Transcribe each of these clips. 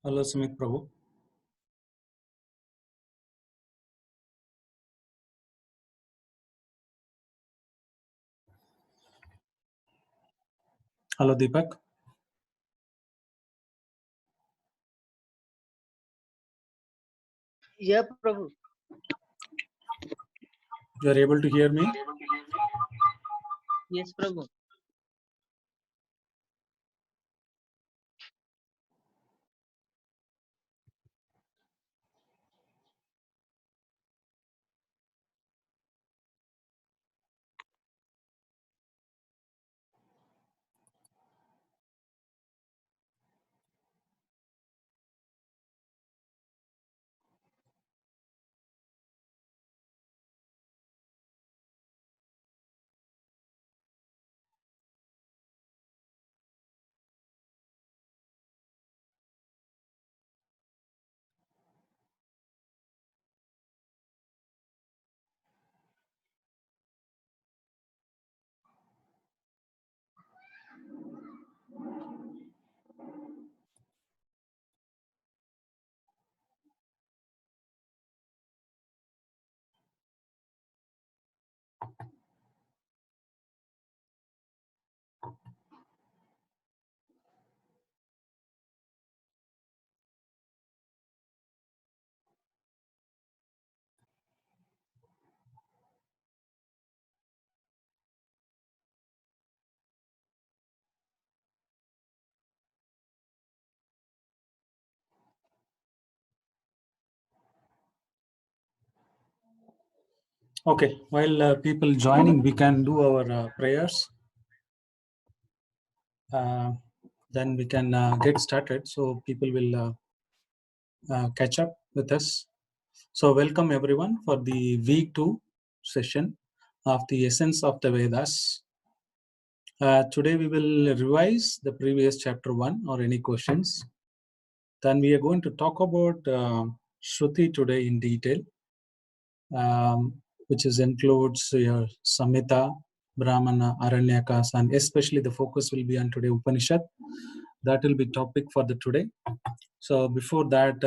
Hello, Sumit Prabhu. Hello, Deepak. Yeah, Prabhu. You are able to hear me? Yes, Prabhu. Okay, while people joining, we can do our prayers. Then we can get started, so people will catch up with us. So welcome everyone for the week 2 session of the essence of the Vedas. Today we will revise the previous chapter 1 or any questions. Then we are going to talk about Shruti today in detail. Which includes your Samhita, Brahmana, Aranyakas, and especially the focus will be on today Upanishad. That will be topic for the today. So before that,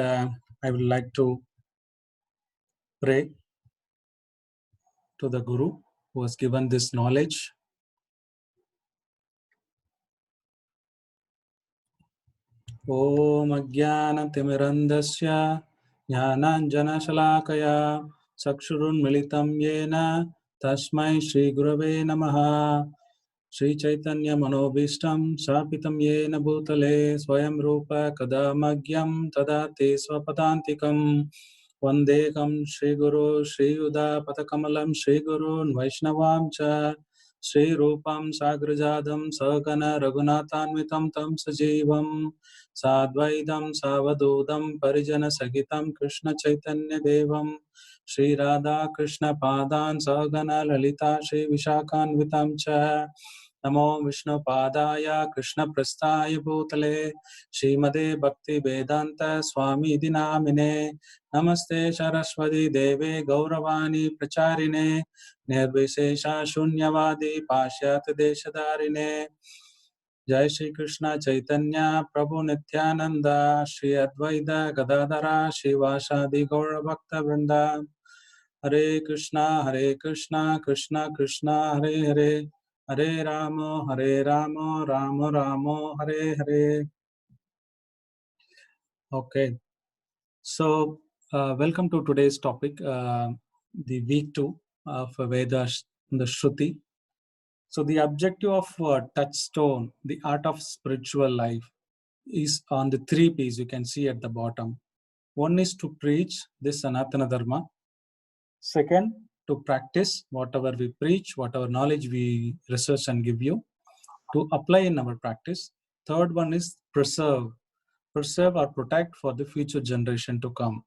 I would like to pray to the Guru who has given this knowledge. Om Ajnana Timirandasya Jnananjana Shalakaya Sakshurun Militam Yena Tasmai Shri Gurave Namaha Shri Chaitanya Manobishtam Sapitam Yena Bhutale Swayam Rupa Kadamagyam Tadate Swapadantikam Vandekam Shri Guru Shri Uda Patakamalam Shri Guru Vaishnavam Cha Shri Rupam Sagrajadam Sagana Raghunathanvitam Tam Sajivam Sadvaidam Savadudam Parijana Sagitam Krishna Chaitanya Devam Shri Radha Krishna Padan Sagana Lalita Shri Vishakhanvitam Cha Namo Vishnu Padaya Krishna Prasthaya Bhutale Srimade Bhakti Vedanta Swami Dinamine Namaste Saraswati Deve Gauravani Pracharine Nirvishesha Shunyavadi Pashyat Deshadarine Jai Shri Krishna Chaitanya Prabhu Nityananda Shri Advaita Gadadara Shri Vasadi Gaura Bhakta Vrinda Hare Krishna Krishna Krishna Hare Hare Hare Rama Rama Rama Hare Hare. Okay, so welcome to today's topic, the week 2 of Vedas, the Shruti. So the objective of Touchstone, the art of spiritual life, is on the 3 P's you can see at the bottom. One is to preach this Sanatana Dharma. Second, to practice whatever we preach, whatever knowledge we research and give you, to apply in our practice. Third one is preserve or protect for the future generation to come.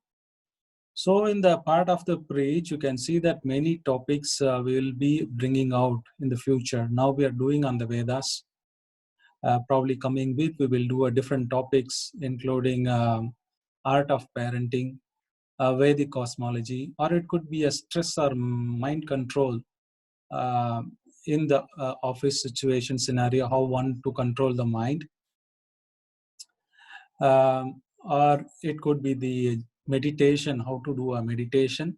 So in the part of the preach, you can see that many topics we will be bringing out in the future. Now we are doing on the Vedas. Probably coming week we will do a different topics, including art of parenting, Vedic cosmology, or it could be a stress or mind control in the office situation scenario, how one to control the mind. or it could be the meditation, how to do a meditation.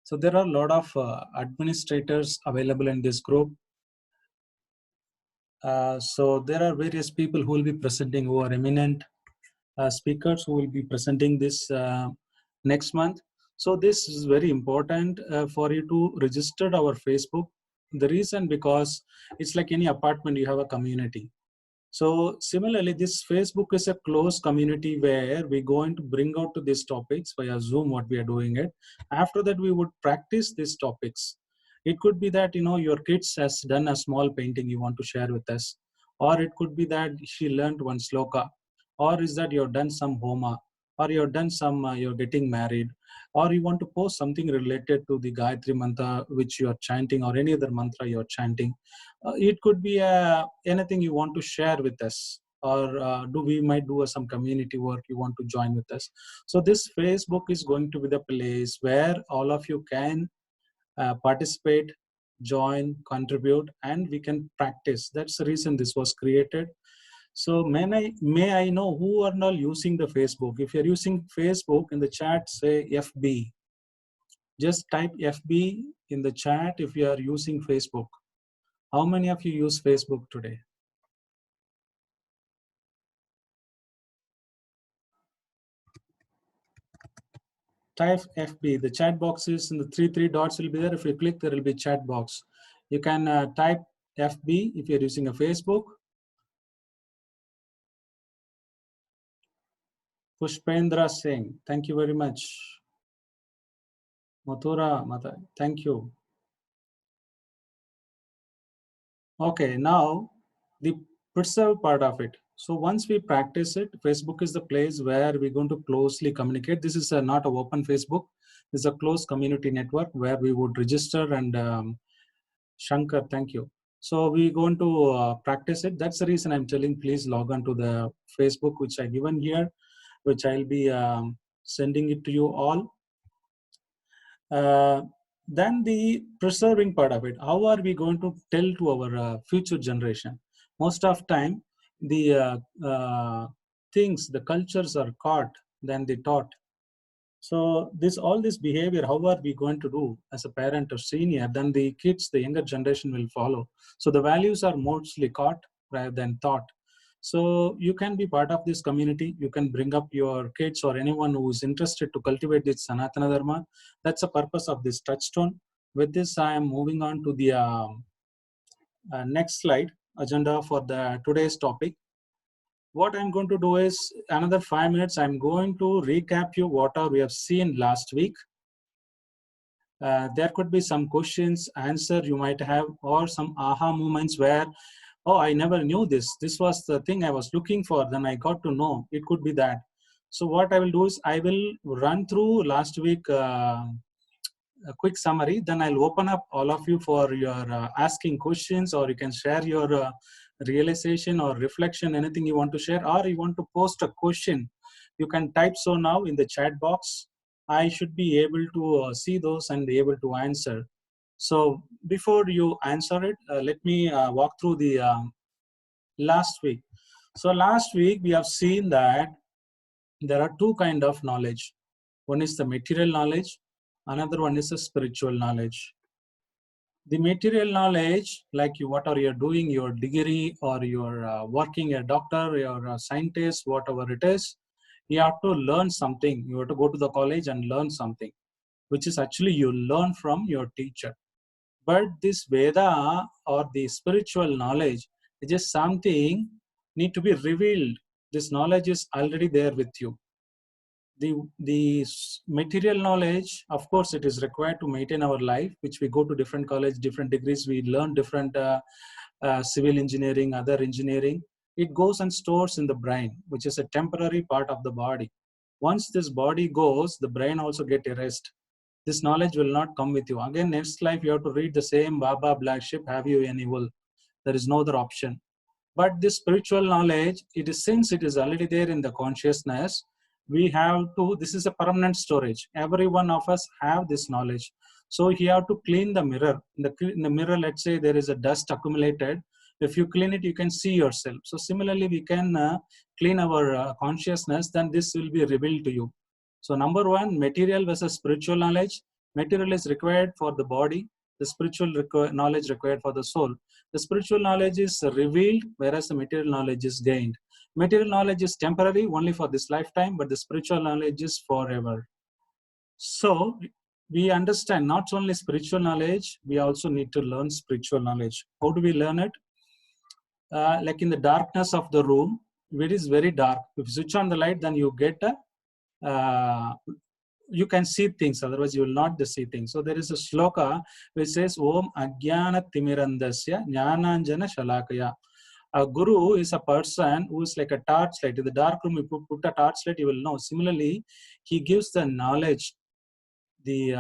So there are a lot of administrators available in this group. So there are various people who will be presenting, who are eminent speakers who will be presenting this next month. So this is very important for you to register our Facebook. The reason, because it's like any apartment, you have a community. So similarly, this Facebook is a closed community where we're going to bring out to these topics via Zoom, what we are doing it. After that, we would practice these topics. It could be that, your kids has done a small painting you want to share with us. Or it could be that she learned one sloka. Or is that you've done some homa. Or you've done some, you're getting married. Or you want to post something related to the Gayatri mantra, which you're chanting, or any other mantra you're chanting. It could be anything you want to share with us, or we might do some community work you want to join with us. So this Facebook is going to be the place where all of you can participate, join, contribute, and we can practice. That's the reason this was created. So may I know who are not using the Facebook? If you're using Facebook, in the chat say FB. Just type FB in the chat if you are using Facebook. How many of you use Facebook today? Type FB. The chat box is in the three dots will be there. If you click, there will be chat box. You can type FB if you're using a Facebook. Pushpendra Singh, thank you very much. Mathura Mata, thank you. Okay, now the preserve part of it. So once we practice it, Facebook is the place where we're going to closely communicate. This is not an open Facebook. This is a closed community network where we would register and Shankar, thank you. So we're going to practice it. That's the reason I'm telling, please log on to the Facebook, which I given here, which I'll be sending it to you all. Then the preserving part of it. How are we going to tell to our future generation? Most of time, the things, the cultures are caught, then they taught. So all this behavior, how are we going to do as a parent or senior? Then the kids, the younger generation will follow. So the values are mostly caught rather than taught. So you can be part of this community. You can bring up your kids or anyone who is interested to cultivate this Sanatana Dharma. That's the purpose of this touchstone. With this, I am moving on to the next slide, agenda for the today's topic. What I'm going to do is another 5 minutes. I'm going to recap you what we have seen last week. There could be some questions, answer you might have, or some aha moments where, oh, I never knew this. This was the thing I was looking for. Then I got to know. It could be that. So what I will do is I will run through last week a quick summary. Then I'll open up all of you for your asking questions, or you can share your realization or reflection, anything you want to share, or you want to post a question. You can type so now in the chat box. I should be able to see those and be able to answer. So before you answer it, let me walk through the last week. So last week we have seen that there are two kinds of knowledge. One is the material knowledge, another one is the spiritual knowledge. The material knowledge, like what are you doing, your degree, or you're working a doctor, you're a scientist, whatever it is, you have to learn something. You have to go to the college and learn something, which is actually you learn from your teacher. But this Veda or the spiritual knowledge is just something need to be revealed. This knowledge is already there with you. The material knowledge, of course, it is required to maintain our life, which we go to different college, different degrees, we learn different civil engineering, other engineering. It goes and stores in the brain, which is a temporary part of the body. Once this body goes, the brain also get erased. This knowledge will not come with you. Again, next life, you have to read the same Baba Black Sheep, have you any wool? There is no other option. But this spiritual knowledge, it is, since it is already there in the consciousness, we have to, this is a permanent storage. Every one of us have this knowledge. So you have to clean the mirror. In the mirror, let's say there is a dust accumulated. If you clean it, you can see yourself. So similarly, we can clean our consciousness, then this will be revealed to you. So number one, material versus spiritual knowledge. Material is required for the body. The spiritual knowledge required for the soul. The spiritual knowledge is revealed, whereas the material knowledge is gained. Material knowledge is temporary, only for this lifetime, but the spiritual knowledge is forever. So we understand not only spiritual knowledge, we also need to learn spiritual knowledge. How do we learn it? Like in the darkness of the room, it is very dark. If you switch on the light, then you get you can see things, otherwise you will not see things. So there is a shloka which says, Om Ajnana Timirandasya Jnananjana Shalakaya. A guru is a person who is like a torchlight. In the dark room, you put a torchlight, you will know. Similarly, he gives the knowledge, the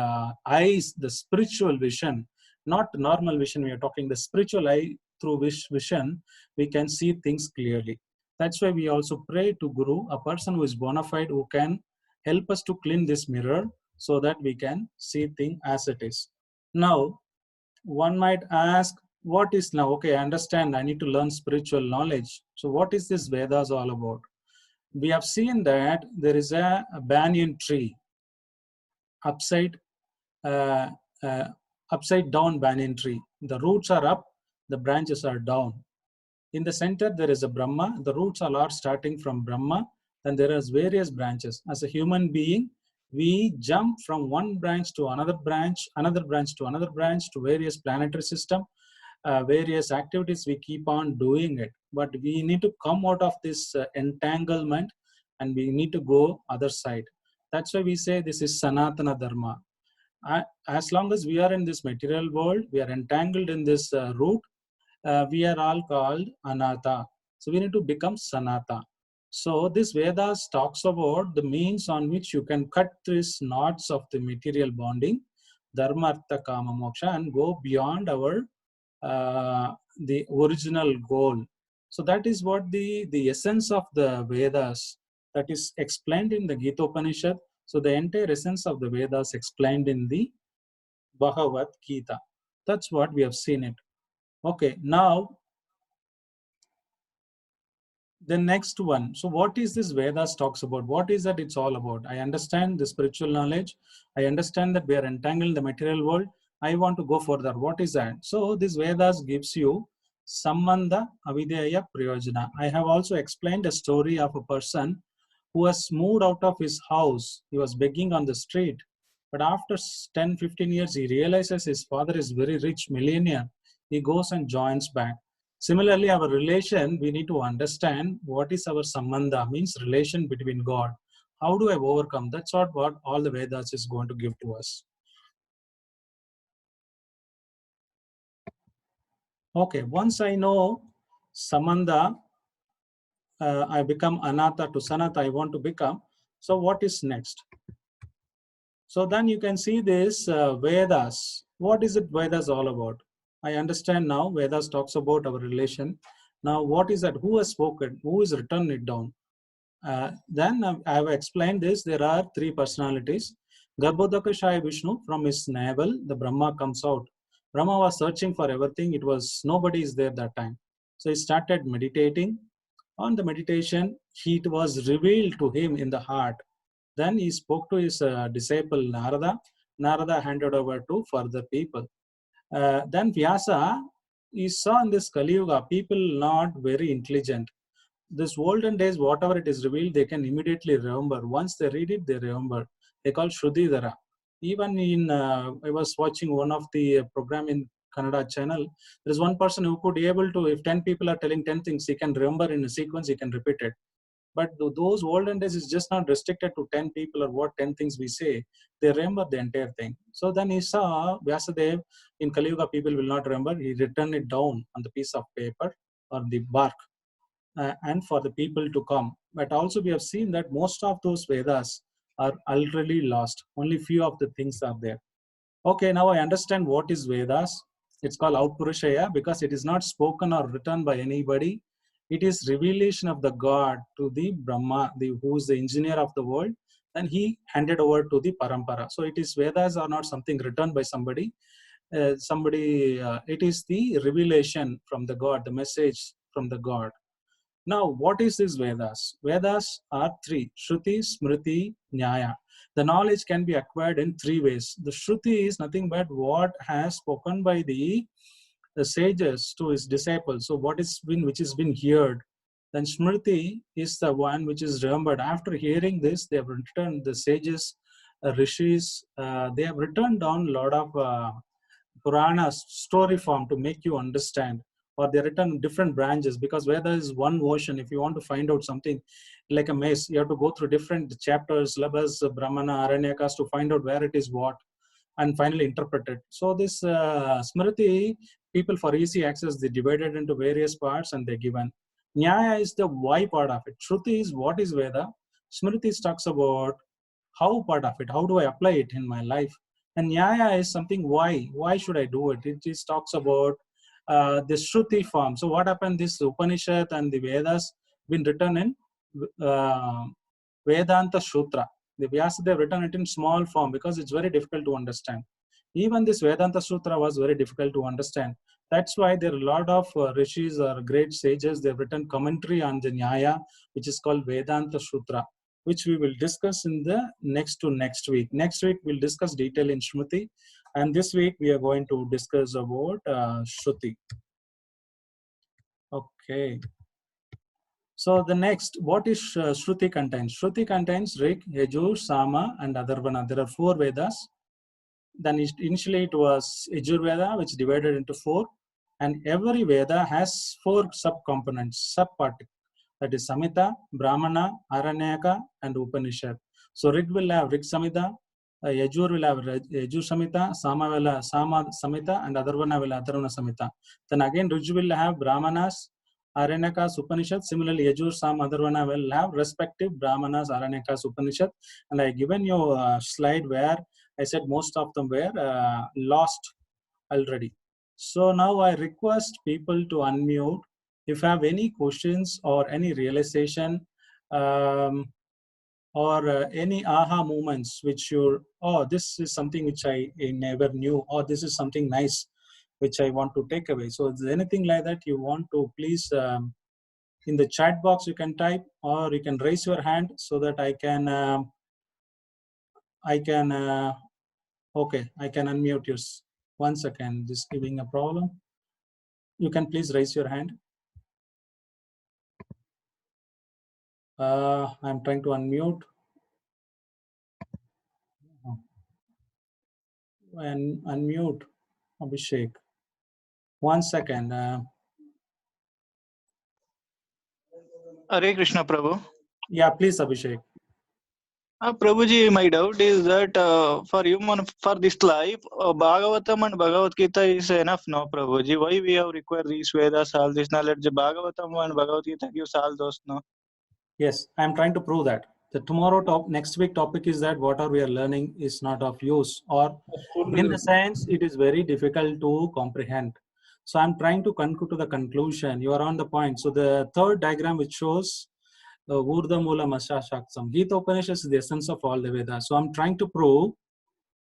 eyes, the spiritual vision, not normal vision. We are talking the spiritual eye, through which vision we can see things clearly. That's why we also pray to Guru, a person who is bona fide, who can help us to clean this mirror so that we can see things as it is. Now, one might ask, what is now? Okay, I understand, I need to learn spiritual knowledge. So what is this Vedas all about? We have seen that there is a banyan tree, upside uh, uh, upside down banyan tree. The roots are up, the branches are down. In the center, there is a Brahma. The roots are all starting from Brahma, and there is various branches. As a human being, we jump from one branch to another branch to another branch, to various planetary system, various activities. We keep on doing it, but we need to come out of this entanglement, and we need to go other side. That's why we say this is Sanatana Dharma. As long as we are in this material world, we are entangled in this root, we are all called anata. So we need to become sanata. So this Vedas talks about the means on which you can cut these knots of the material bonding, dharma, artha, kama, moksha, and go beyond our the original goal. So that is what the essence of the Vedas, that is explained in the Gita Upanishad. So the entire essence of the Vedas explained in the Bhagavad Gita. That's what we have seen it. Okay, now the next one. So what is this Vedas talks about? What is that it's all about? I understand the spiritual knowledge. I understand that we are entangled in the material world. I want to go further. What is that? So this Vedas gives you Sambandha Avidyaya Prayojana. I have also explained a story of a person who has moved out of his house. He was begging on the street. But after 10, 15 years, he realizes his father is very rich, millionaire. He goes and joins back. Similarly, our relation, we need to understand what is our sambandha, means relation between God. How do I overcome? That's what all the Vedas is going to give to us. Okay, once I know sambandha, I become anata to sanata, I want to become. So what is next? So then you can see this Vedas. What is it Vedas all about? I understand now Vedas talks about our relation. Now what is that? Who has spoken? Who has written it down? Then I have explained this. There are three personalities. Garbhodaka Shai Vishnu, from his navel, the Brahma comes out. Brahma was searching for everything. It was nobody is there that time. So he started meditating. On the meditation, it was revealed to him in the heart. Then he spoke to his disciple Narada. Narada handed over to further people. Then Vyasa, he saw in this Kali Yuga, people not very intelligent. This olden days, whatever it is revealed, they can immediately remember. Once they read it, they remember. They call Shrudidhara. Even in, I was watching one of the program in Kannada channel. There is one person who could be able to, if 10 people are telling 10 things, he can remember in a sequence, he can repeat it. But those olden days is just not restricted to 10 people or what 10 things we say. They remember the entire thing. So then he saw Vyasadeva, in Kali Yuga, people will not remember. He written it down on the piece of paper or the bark. And for the people to come. But also we have seen that most of those Vedas are already lost. Only few of the things are there. Okay, now I understand what is Vedas. It's called Outpurushaya because it is not spoken or written by anybody. It is revelation of the God to the Brahma, who is the engineer of the world, and he handed over to the Parampara. So it is Vedas are not something written by somebody. it is the revelation from the God, the message from the God. Now, what is this Vedas? Vedas are three: Shruti, Smriti, Nyaya. The knowledge can be acquired in three ways. The Shruti is nothing but what has spoken by the sages to his disciples. So which has been heard. Then Smriti is the one which is remembered. After hearing this, they have written, the sages, rishis, they have written down a lot of Puranas, story form to make you understand, or they're written in different branches, because where there is one version, if you want to find out something like a maze, you have to go through different chapters, syllabus, Brahmana, aranyakas, to find out where it is what, and finally interpret it. So this Smriti, people for easy access, they divided into various parts and they're given. Nyaya is the why part of it. Shruti is what is Veda. Smriti talks about how part of it, how do I apply it in my life. And Nyaya is something why. Why should I do it? It just talks about the Shruti form. So what happened, this Upanishad and the Vedas been written in uh, Vedanta Sutra. The Vyasa, they've written it in small form because it's very difficult to understand. Even this Vedanta Sutra was very difficult to understand. That's why there are a lot of rishis or great sages, they've written commentary on the Nyaya, which is called Vedanta Sutra, which we will discuss in the next week. Next week, we'll discuss detail in Shruti. And this week, we are going to discuss about Shruti. Okay. So the next, what is Shruti contains? Shruti contains Rig, Yajur, Sama, and Atharvana. There are 4 Vedas. Then initially it was Yajurveda, which divided into 4. And every Veda has 4 sub-components, sub-part. That is Samhita, Brahmana, Aranyaka, and Upanishad. So Rig will have Rig Samhita, Yajur will have Yajur Samhita, Sama will have Sama Samhita, and Atharvana will have Atharvana Samhita. Then again Rij will have Brahmanas, Aranyakas, Upanishad. Similarly, Yajur, Sam, Atharvana will have respective Brahmanas, Aranyakas, Upanishad. And I given you a slide where I said most of them were lost already. So now I request people to unmute. If you have any questions or any realization or any aha moments which you're, oh, this is something which I never knew, or this is something nice which I want to take away. So if there's anything like that you want to, please in the chat box you can type, or you can raise your hand so that I can okay, I can unmute you. 1 second, just giving a problem. You can please raise your hand. I'm trying to unmute. And unmute Abhishek. 1 second. Hare Krishna, Prabhu. Yeah, please, Abhishek. Prabhuji, my doubt is that for human, for this life, Bhagavatam and Bhagavad Gita is enough, no, Prabhuji? Why we have required these Vedas, all this knowledge? Bhagavatam and Bhagavad Gita gives all those, no? Yes, I'm trying to prove that. The next week topic is that whatever we are learning is not of use, or in the sense it is very difficult to comprehend. So I'm trying to conclude to the conclusion. You are on the point. So the third diagram which shows Urdha Mula Masha Shaktam. Gita Upanishad is the essence of all the Vedas. So I'm trying to prove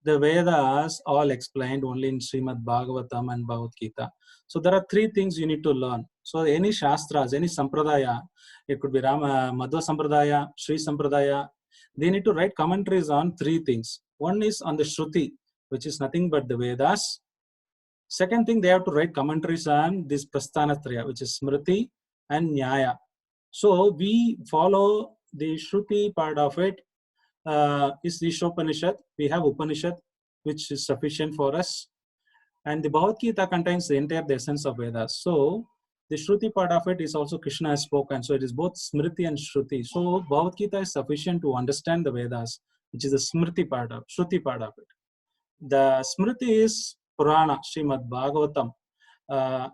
the Vedas all explained only in Srimad Bhagavatam and Bhagavad Gita. So there are 3 things you need to learn. So any Shastras, any Sampradaya, it could be Rama, Madhva Sampradaya, Sri Sampradaya, they need to write commentaries on 3 things. One is on the Shruti, which is nothing but the Vedas. Second thing, they have to write commentaries on this Prasthanatraya, which is Smriti and Nyaya. So we follow the Shruti part of it. Is the Upanishad. We have Upanishad, which is sufficient for us. And the Bhagavad Gita contains the entire essence of Vedas. So the Shruti part of it is also Krishna has spoken. So it is both Smriti and Shruti. So Bhagavad Gita is sufficient to understand the Vedas, which is the Smriti part of Shruti part of it. The Smriti is Purana, Srimad Bhagavatam.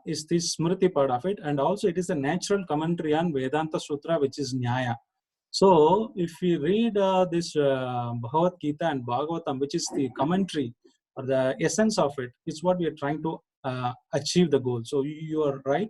Is the Smriti part of it, and also it is a natural commentary on Vedanta Sutra, which is Nyaya. So if we read this Bhagavad Gita and Bhagavatam, which is the commentary or the essence of it, is what we are trying to achieve the goal. So you are right.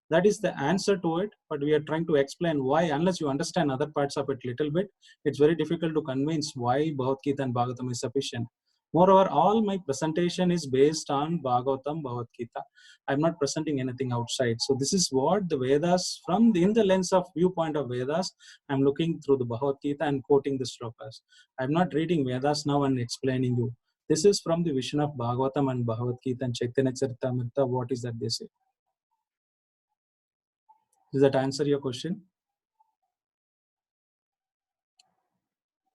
That is the answer to it, but we are trying to explain why, unless you understand other parts of it little bit, it's very difficult to convince why Bhagavad Gita and Bhagavatam is sufficient. Moreover, all my presentation is based on Bhagavatam, Bhagavad Gita. I'm not presenting anything outside. So this is what the Vedas, in the lens of viewpoint of Vedas, I'm looking through the Bhagavad Gita and quoting the slokas. I'm not reading Vedas now and explaining you. This is from the vision of Bhagavatam and Bhagavad Gita and Chaitanya Charitamrita. What is that they say? Does that answer your question?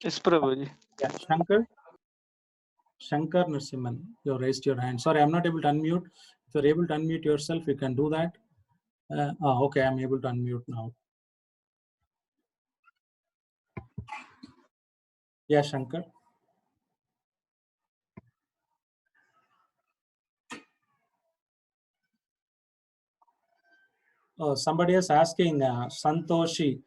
Yes, Prabhuji. Yeah, Shankar Narasimhan, you raised your hand. Sorry, I'm not able to unmute. If you're able to unmute yourself, you can do that. Okay, I'm able to unmute now. Yeah, Shankar. Oh, somebody is asking, Santoshi,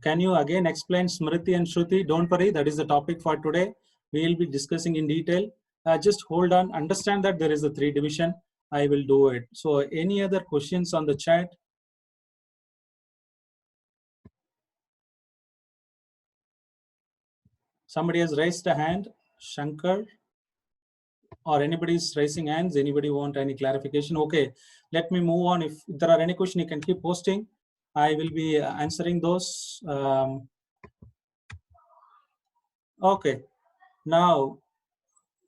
can you again explain Smriti and Shruti? Don't worry, that is the topic for today. We will be discussing in detail. Just hold on, understand that there is a 3 division. I will do it. So any other questions on the chat? Somebody has raised a hand, Shankar, or anybody is raising hands. Anybody want any clarification? Okay, let me move on. If there are any questions, you can keep posting. I will be answering those. Okay, now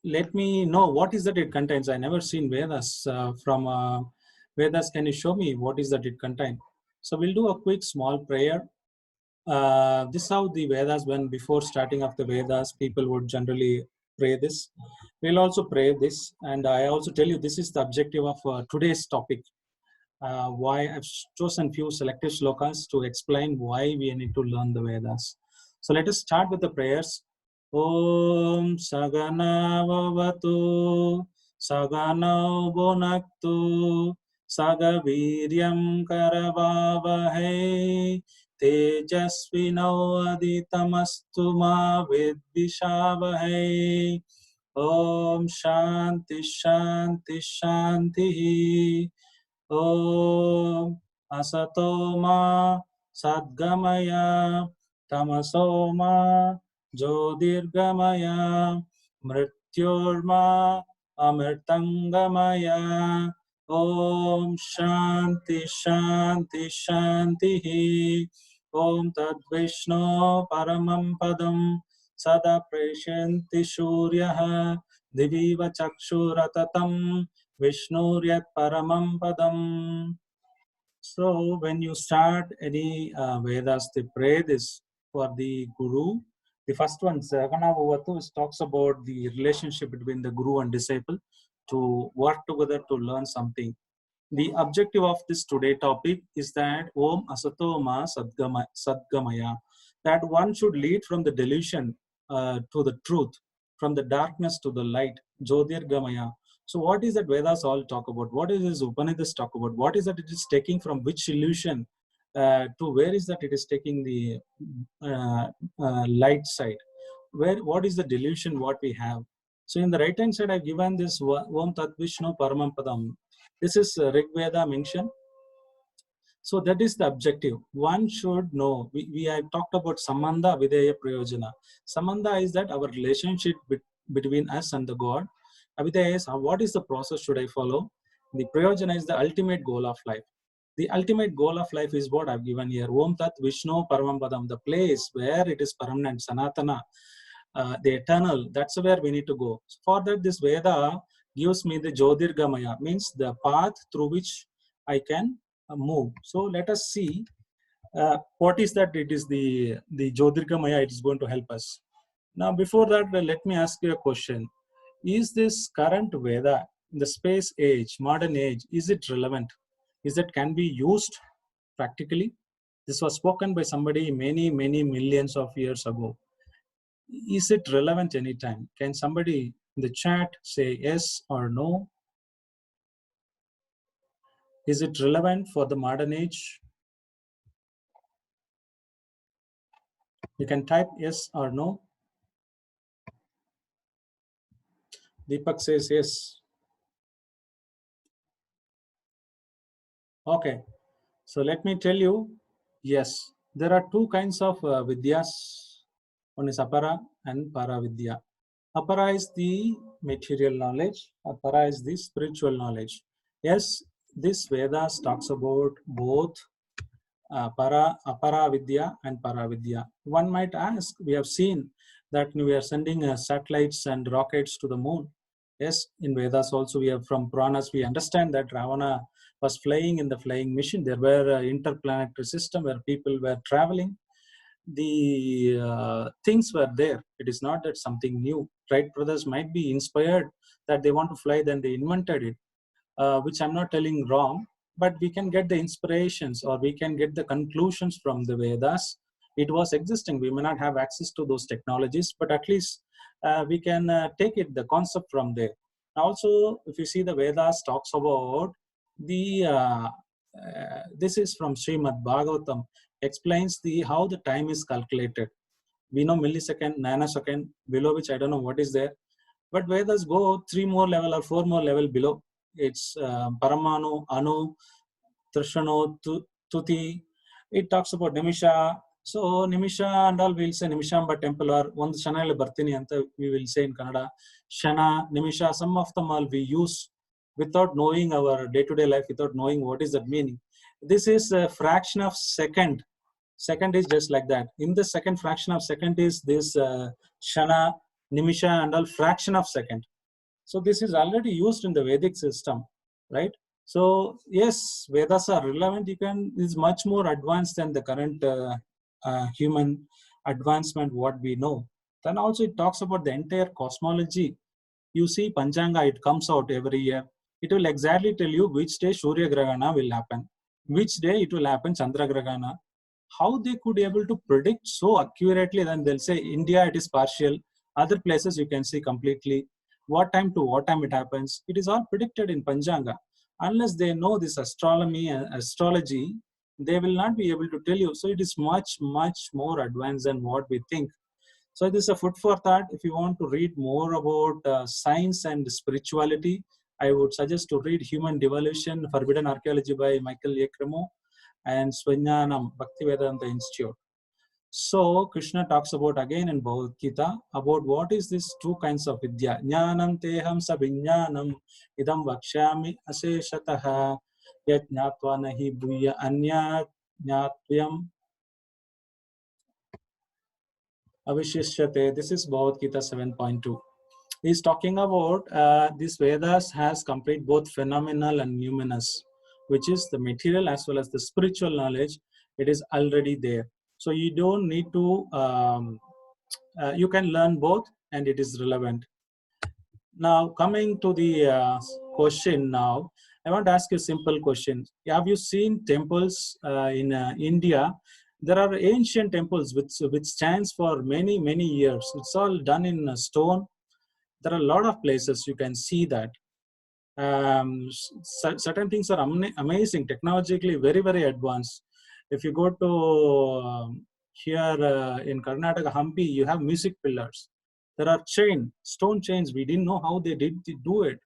let me know what is that it contains. I never seen Vedas from Vedas. Can you show me what is that it contains? So we'll do a quick small prayer. This is how the Vedas, when before starting of the Vedas, people would generally pray this. We'll also pray this, and I also tell you this is the objective of today's topic. Why I've chosen few selective slokas to explain why we need to learn the Vedas. So let us start with the prayers. Om Sagana Vavatu Sagana Bonaktu Sagaviryam Karavavahe Tejasvino Aditamastu Ma Vidvishavahai. Om Shanti Shanti Shanti. Om Asatoma Sadgamaya Tamasoma Jyotirgamaya Mrityorma Amirtangamaya. Om Shanti Shanti Shanti. Om Tad Vishnu Paramam Padam Sada Preshanti Suryaha Diviva Chakshuratatam Vishnuryat Paramam Padam. So when you start any Vedas, they pray this for the Guru. The first one, Sagana Vavatu, talks about the relationship between the Guru and disciple to work together to learn something. The objective of this today topic is that Om Asato Ma Sadgamaya, that one should lead from the delusion to the truth, from the darkness to the light, Jyotirgamaya. So what is that Vedas all talk about? What is this Upanishads talk about? What is that it is taking from which illusion to where is that it is taking the light side? What is the delusion what we have? So in the right hand side I've given this Om Tat Vishnu Paramam Padam. This is Rig Veda mention. So that is the objective. One should know. We have talked about Samanda Videya Prayojana. Samanda is that our relationship between us and the God. Avideya is what is the process should I follow? The Prayojana is the ultimate goal of life. The ultimate goal of life is what I've given here. Om Tat Vishnu Paramam Padam, the place where it is permanent, Sanatana, the eternal. That's where we need to go. For that, this Veda gives me the Jyotirgamaya, means the path through which I can move. So let us see what is that. It is the Jyotirgamaya. It is going to help us. Now, before that, let me ask you a question. Is this current Veda, in the space age, modern age, is it relevant? Is it can be used practically? This was spoken by somebody many millions of years ago. Is it relevant anytime? Can somebody in the chat say yes or no? Is it relevant for the modern age? You can type yes or no. Deepak says yes. Okay, so let me tell you, yes, there are two kinds of vidyas. One is apara and para vidya. Apara is the material knowledge, para is the spiritual knowledge. Yes, this Vedas talks about both apara vidya and para vidya. One might ask, we have seen that we are sending satellites and rockets to the moon. Yes, in Vedas also we have from Puranas, we understand that Ravana was flying in the flying machine. There were interplanetary system where people were traveling. The things were there. It is not that something new. Wright brothers might be inspired that they want to fly, then they invented it, which I'm not telling wrong, but we can get the inspirations or we can get the conclusions from the Vedas. It was existing. We may not have access to those technologies, but at least we can take it, the concept from there. Also, if you see the Vedas talks about the, this is from Srimad Bhagavatam, explains the how the time is calculated. We know millisecond, nanosecond, below which I don't know what is there. But Vedas go 3 more level or 4 more level below. It's Paramanu, Anu, Trishano, Tuti. It talks about Nimisha. So Nimisha and all we'll say Nimishamba temple or one Shana Bartini anta we will say in Kannada. Shana, Nimisha, some of them all we use without knowing our day-to-day life, without knowing what is that meaning. This is a fraction of second. Second is just like that. In the second fraction of second is this Shana, Nimisha and all fraction of second. So this is already used in the Vedic system, right? So yes, Vedas are relevant. You can is much more advanced than the current human advancement what we know. Then also it talks about the entire cosmology. You see Panchanga, it comes out every year. It will exactly tell you which day Surya Grahana will happen, which day it will happen Chandra Grahana. How they could be able to predict so accurately, then they'll say India it is partial, other places you can see completely, what time to what time it happens. It is all predicted in Panchanga. Unless they know this astronomy and astrology, they will not be able to tell you. So it is much, much more advanced than what we think. So this is a food for thought. If you want to read more about science and spirituality, I would suggest to read Human Devolution, Forbidden Archaeology by Michael A. Cremo and Swanyanam, Bhaktivedanta Institute. So Krishna talks about again in Bhagavad Gita about what is this two kinds of vidya. Jnanam teham sabhinyanam idam vakshyami aseshataha yat jnatva nahi bhuya anyat jnatvayam avishishyate. This is Bhagavad Gita 7.2. He's talking about this Vedas has complete both phenomenal and numinous, which is the material as well as the spiritual knowledge. It is already there. So you don't need to, you can learn both and it is relevant. Now coming to the question now, I want to ask you a simple question. Have you seen temples in India? There are ancient temples which stands for many, many years. It's all done in stone. There are a lot of places you can see that. Certain things are amazing, technologically very, very advanced. If you go to here in Karnataka, Hampi, you have music pillars. There are stone chains. We didn't know how they did do it.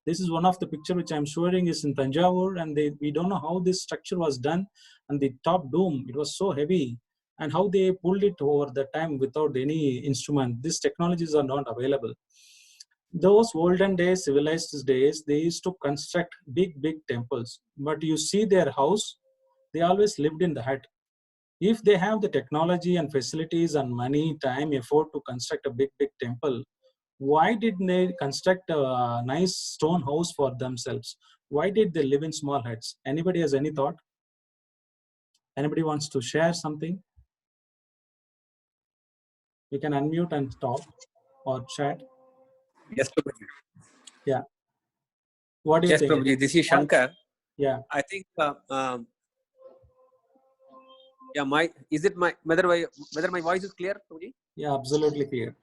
This is one of the picture which I'm showing is in Tanjavur, and we don't know how this structure was done. And the top dome, it was so heavy, and how they pulled it over the time without any instrument. These technologies are not available. Those olden days, civilized days, they used to construct big, big temples. But you see their house, they always lived in the hut. If they have the technology and facilities and money, time, effort to construct a big, big temple, why did they construct a nice stone house for themselves? Why did they live in small huts? Anybody has any thought? Anybody wants to share something? You can unmute and talk or chat. Yes, Prabhuji. Yeah. What do you Yes, think? Prabhuji. This is Shankar. Yeah. I think, yeah, whether my voice is clear, Prabhuji? Yeah, absolutely clear.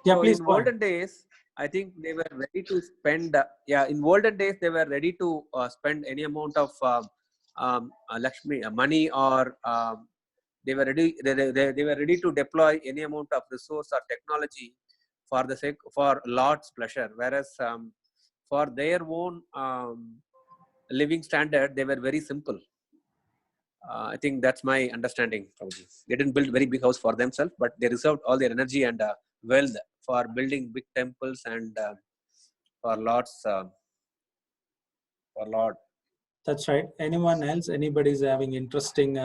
Yeah, so please in go ahead. olden days, I think they were ready to spend. In olden days, they were ready to spend any amount of Lakshmi money, or they were ready. They were ready to deploy any amount of resource or technology for the sake for Lord's pleasure. Whereas for their own living standard, they were very simple. I think that's my understanding. Probably they didn't build very big house for themselves, but they reserved all their energy and wealth for building big temples and for Lord's for Lord. That's right. Anyone else? Anybody's having interesting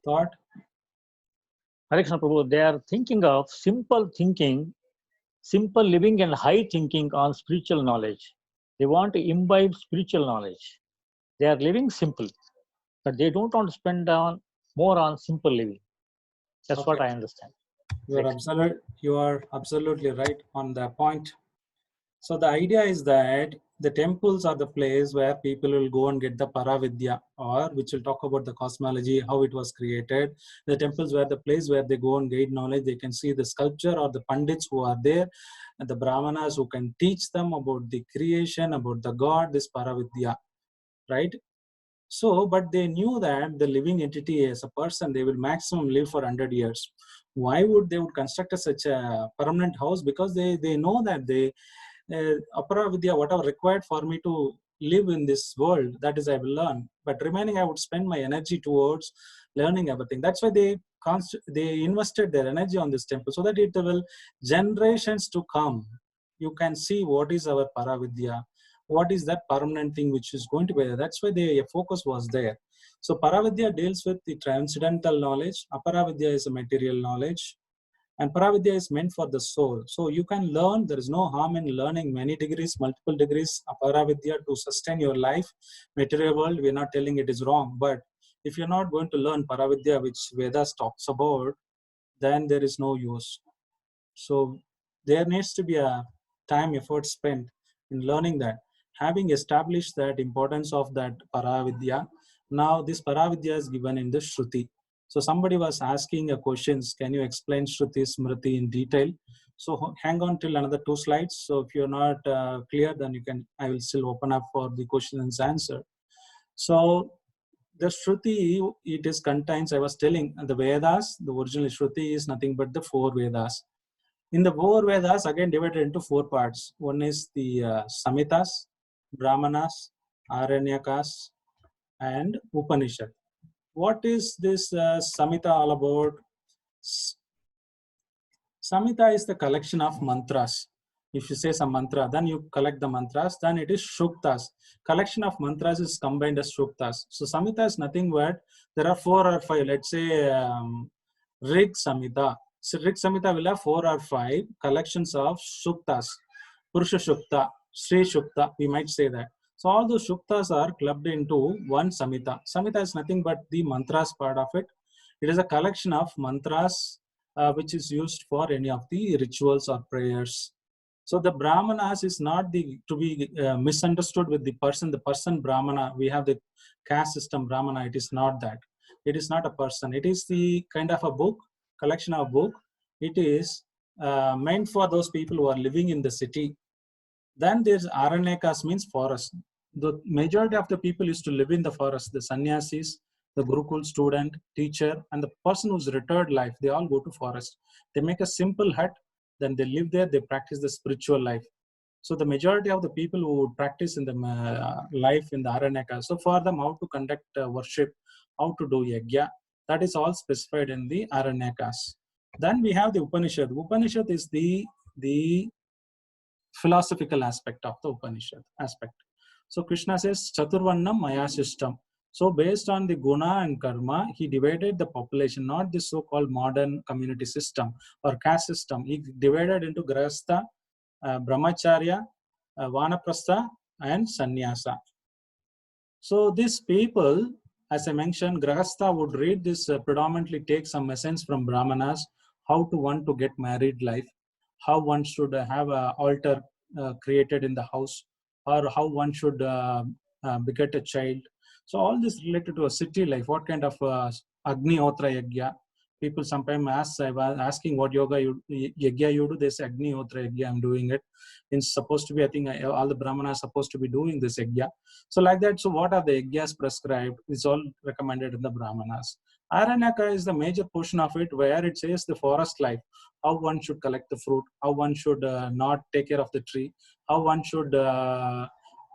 thought? Hare Krishna Prabhu, they are thinking of simple thinking, simple living and high thinking on spiritual knowledge. They want to imbibe spiritual knowledge. They are living simple, but they don't want to spend on more on simple living. That's what I understand. You are absolutely right on the point. So the idea is that the temples are the place where people will go and get the paravidya, or which will talk about the cosmology, how it was created. The temples were the place where they go and gain knowledge. They can see the sculpture or the pandits who are there, and the brahmanas who can teach them about the creation, about the God, this paravidya, right? So, but they knew that the living entity as a person, they will maximum live for 100 years. Why would they would construct such a permanent house? Because they know that they apara vidya, whatever required for me to live in this world, that is I will learn. But remaining, I would spend my energy towards learning everything. That's why they invested their energy on this temple, so that it will generations to come. You can see what is our paravidya, what is that permanent thing which is going to be there. That's why the focus was there. So paravidya deals with the transcendental knowledge. Aparavidya is a material knowledge. And Paravidya is meant for the soul. So you can learn, there is no harm in learning many degrees, multiple degrees of Paravidya to sustain your life. Material world, we are not telling it is wrong. But if you're not going to learn Paravidya, which Vedas talks about, then there is no use. So there needs to be a time, effort spent in learning that. Having established that importance of that Paravidya, now this Paravidya is given in the Shruti. So somebody was asking a questions, can you explain Shruti Smriti in detail? So hang on till another 2 slides. So if you're not clear, then I will still open up for the question and answer. So the Shruti, it is contains, I was telling, the Vedas, the original Shruti is nothing but the 4 Vedas. In the 4 Vedas, again divided into 4 parts. One is the Samhitas, Brahmanas, Aranyakas, and Upanishad. What is this Samhita all about? Samhita is the collection of mantras. If you say some mantra, then you collect the mantras, then it is Shuktas. Collection of mantras is combined as Shuktas. So Samhita is nothing but there are 4 or 5. Let's say Rig Samhita. So Rig Samhita will have 4 or 5 collections of Shuktas. Purusha Shukta, Sri Shukta, we might say that. So all those Shuktas are clubbed into one Samhita. Samhita is nothing but the mantras part of it. It is a collection of mantras which is used for any of the rituals or prayers. So the brahmanas is not to be misunderstood with the person brahmana. We have the caste system brahmana. It is not that. It is not a person. It is the kind of a book, collection of book. It is meant for those people who are living in the city. Then there's aranyakas, means forest. The majority of the people used to live in the forest. The sannyasis, the Gurukul student, teacher, and the person who's retired life, they all go to forest. They make a simple hut, then they live there, they practice the spiritual life. So the majority of the people who would practice in the life in the Aranyaka, so for them how to conduct worship, how to do yajna, that is all specified in the Aranyakas. Then we have the Upanishad. Upanishad is the philosophical aspect of the Upanishad aspect. So Krishna says, Chaturvannam Maya system. So based on the guna and karma, he divided the population, not the so-called modern community system or caste system. He divided into Grahastha, Brahmacharya, Vanaprastha, and Sannyasa. So these people, as I mentioned, Grahastha would read this, predominantly take some essence from Brahmanas, how to want to get married life, how one should have an altar created in the house, or how one should beget a child. So all this related to a city life, what kind of Agni Otra Yagya. People sometimes ask, I was asking what yoga yagya you do, they say Agni Otra Yagya, I'm doing it. It's supposed to be, I think all the Brahmanas are supposed to be doing this yagya. So like that, so what are the yagyas prescribed? It's all recommended in the Brahmanas. Aranyaka is the major portion of it where it says the forest life, how one should collect the fruit, how one should not take care of the tree, how one should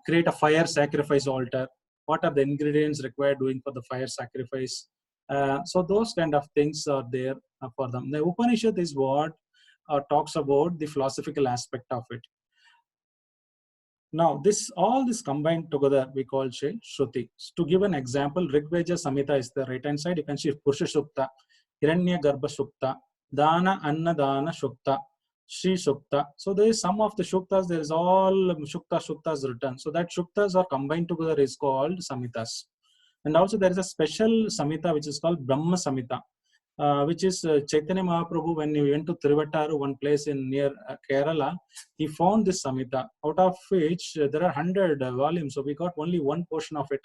create a fire sacrifice altar, what are the ingredients required doing for the fire sacrifice. So those kind of things are there for them. The Upanishad is what talks about the philosophical aspect of it. Now, all this combined together, we call Shruti. To give an example, Rigveda Samhita is the right hand side. You can see Purusha Sukta, Hiranya Garbha Sukta, Dana Anna Dana Sukta, Shri Sukta. So there is some of the Shuktas, there is all Shuktas written. So that Shuktas are combined together is called Samhitas. And also there is a special Samhita which is called Brahma Samhita. Which is Chaitanya Mahaprabhu, when he went to Trivattaru, one place in near Kerala, he found this Samhita, out of which there are 100 volumes. So we got only one portion of it,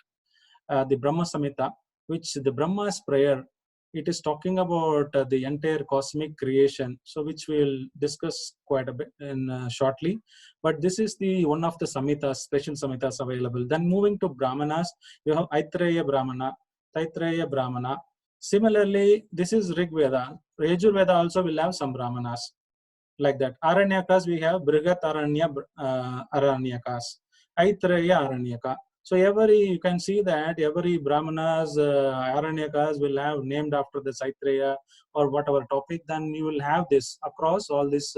the Brahma Samhita, which the Brahma's prayer. It is talking about the entire cosmic creation, so which we'll discuss quite a bit in shortly. But this is the one of the Samhitas, special Samhitas available. Then moving to Brahmanas, you have Aitreya Brahmana, Taitreya Brahmana. Similarly, this is Rig Veda. Yajur Veda also will have some Brahmanas like that. Aranyakas, we have Brigat Aranyakas, Aitreya Aranyaka. So you can see that every Brahmanas, Aranyakas will have named after the Aitreya or whatever topic. Then you will have this across all these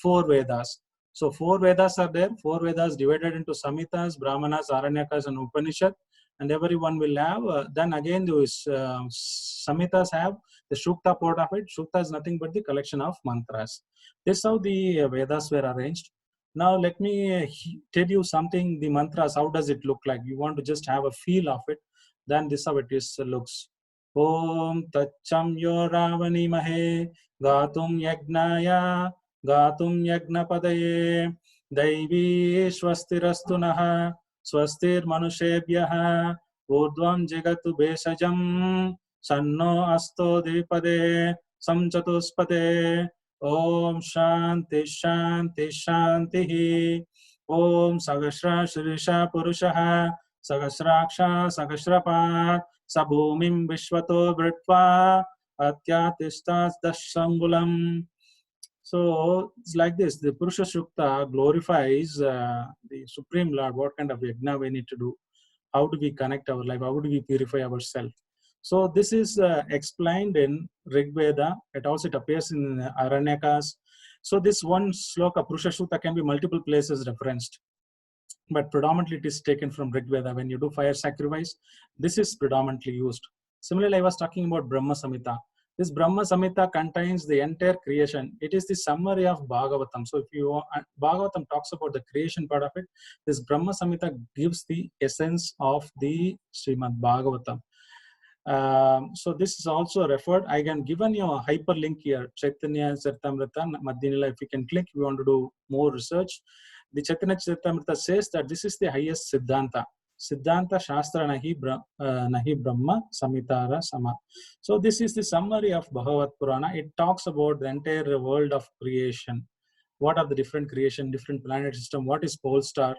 4 Vedas. So 4 Vedas are there. 4 Vedas divided into Samhitas, Brahmanas, Aranyakas, and Upanishad. And everyone will have, then again those Samhitas have the Shukta part of it. Shukta is nothing but the collection of mantras. This is how the Vedas were arranged. Now let me tell you something, the mantras, how does it look like? You want to just have a feel of it, then this is how it looks. Om Tacham Yoravani Mahe Gatum Yagnaya Gatum Yagnapadaye Daivi Swastirastu Naha Swastir Manushebhyah Urdvam Jigatu Besajam Sanno Asto Dipade Samchatuspade Om Shanti Shanti Shanti Om Sagasra Shirisha Purushaha Sagasraksha Sagasrapat Sabhumim Vishwato Vritva Atyatistas Dashambulam. So it's like this. The Purusha Sukta glorifies the Supreme Lord. What kind of yajna we need to do? How do we connect our life? How do we purify ourselves? So this is explained in Rig Veda. It appears in Aranyakas. So this one sloka, Purusha Sukta, can be multiple places referenced, but predominantly it is taken from Rig Veda. When you do fire sacrifice, this is predominantly used. Similarly, I was talking about Brahma Samhita. This Brahma Samhita contains the entire creation. It is the summary of Bhagavatam. So if you Bhagavatam talks about the creation part of it, this Brahma Samhita gives the essence of the Srimad Bhagavatam. So this is also referred. I can given you a hyperlink here, Chaitanya Charitamrita Madhyalila. If you can click, we want to do more research. The Chaitanya Charitamrita says that this is the highest Siddhanta. Siddhanta Shastra Nahi Brahma Samhitara Sama. So this is the summary of Bhagavat Purana. It talks about the entire world of creation. What are the different creation, different planet system, what is pole star,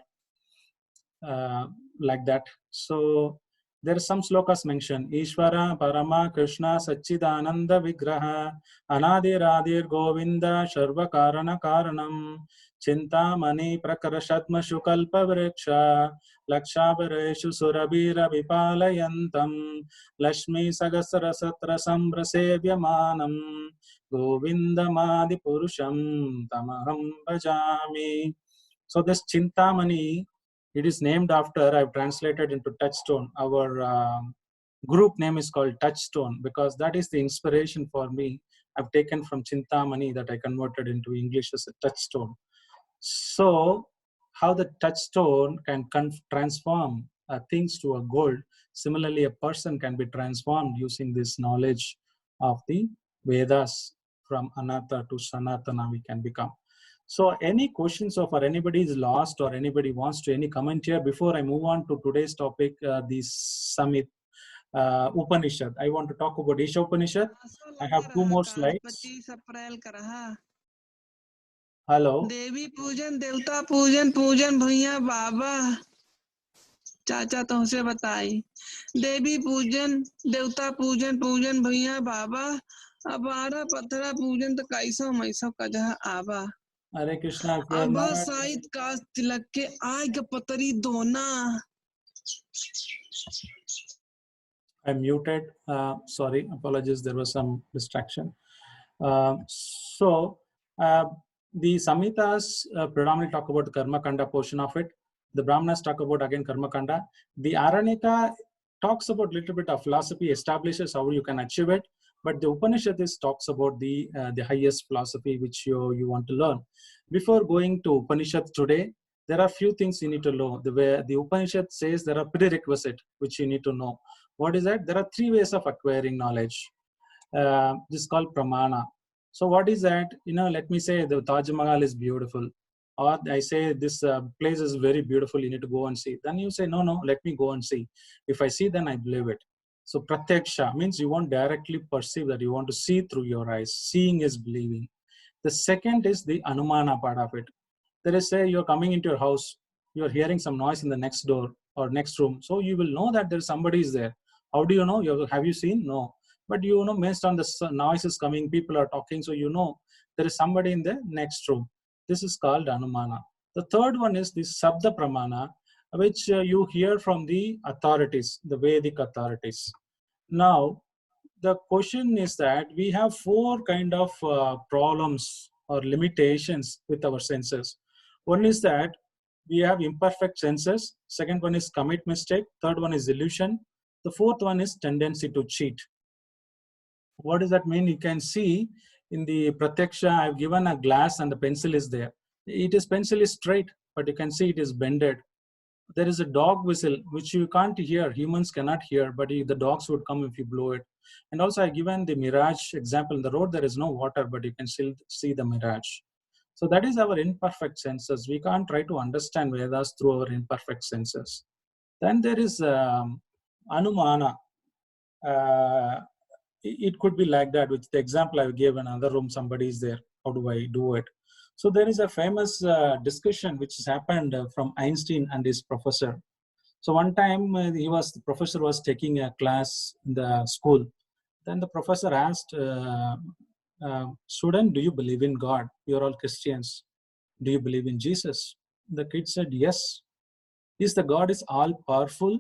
like that. So there are some slokas mentioned. Ishvara Parama Krishna Sachidananda Vigraha Anadir Adir Govinda Sharva Karana Karanam Chintamani Prakarashatma Shukalpa Vriksha Lakshabareshu Surabira Vipalayantam Lashmi Sagasara Satra Sambrasevyamanam Govinda Madi Purusham Tamaham Bhajami. So this Chintamani, it is named after, I've translated into Touchstone. Our group name is called Touchstone because that is the inspiration for me. I've taken from Chintamani that I converted into English as a Touchstone. So how the Touchstone can transform things to a gold. Similarly, a person can be transformed using this knowledge of the Vedas. From Anata to Sanatana we can become. So any questions or anybody is lost or anybody wants to any comment here before I move on to today's topic, the Samhita Upanishad. I want to talk about Isha Upanishad. I have 2 more slides. Hello. देवी पूजन देवता पूजन पूजन भैया बाबा चाचा तुमसे बताई देवी पूजन देवता पूजन पूजन भैया बाबा अबारा पथरा पूजन तो कैसो मैसो का जहाँ आबा Hare Krishna. अबा साहित का तिलक के आग पतरी दोना. I'm muted. Sorry, apologies. There was some distraction. So The Samhitas predominantly talk about the karma kanda portion of it. The Brahmanas talk about again karma kanda. The Aranyaka talks about little bit of philosophy, establishes how you can achieve it. But the Upanishad talks about the highest philosophy which you want to learn. Before going to Upanishad today, there are few things you need to know. The way the Upanishad says there are prerequisites which you need to know. What is that? There are 3 ways of acquiring knowledge. This is called pramana. So what is that? Let me say the Taj Mahal is beautiful, or I say this place is very beautiful, you need to go and see. Then you say, no, let me go and see. If I see, then I believe it. So pratyaksha means you won't directly perceive that, you want to see through your eyes. Seeing is believing. The second is the anumana part of it. There is, say you're coming into your house, you're hearing some noise in the next door or next room. So you will know that there's somebody is there. How do you know? Have you seen? No. But based on the noises coming, people are talking, so there is somebody in the next room. This is called anumana. The third one is the sabda pramana, which you hear from the authorities, the Vedic authorities. Now, the question is that we have 4 kind of problems or limitations with our senses. One is that we have imperfect senses. Second one is commit mistake. Third one is illusion. The fourth one is tendency to cheat. What does that mean? You can see in the pratyaksha, I've given a glass and the pencil is there. Pencil is straight, but you can see it is bended. There is a dog whistle, which you can't hear. Humans cannot hear, but the dogs would come if you blow it. And also I've given the mirage example. In the road, there is no water, but you can still see the mirage. So that is our imperfect senses. We can't try to understand Vedas through our imperfect senses. Then there is anumana. It could be like that, which the example I gave in another room, somebody is there. How do I do it? So there is a famous discussion which has happened from Einstein and his professor. So one time the professor was taking a class in the school. Then the professor asked, student, do you believe in God? You're all Christians. Do you believe in Jesus? The kid said, yes. Is the God is all powerful?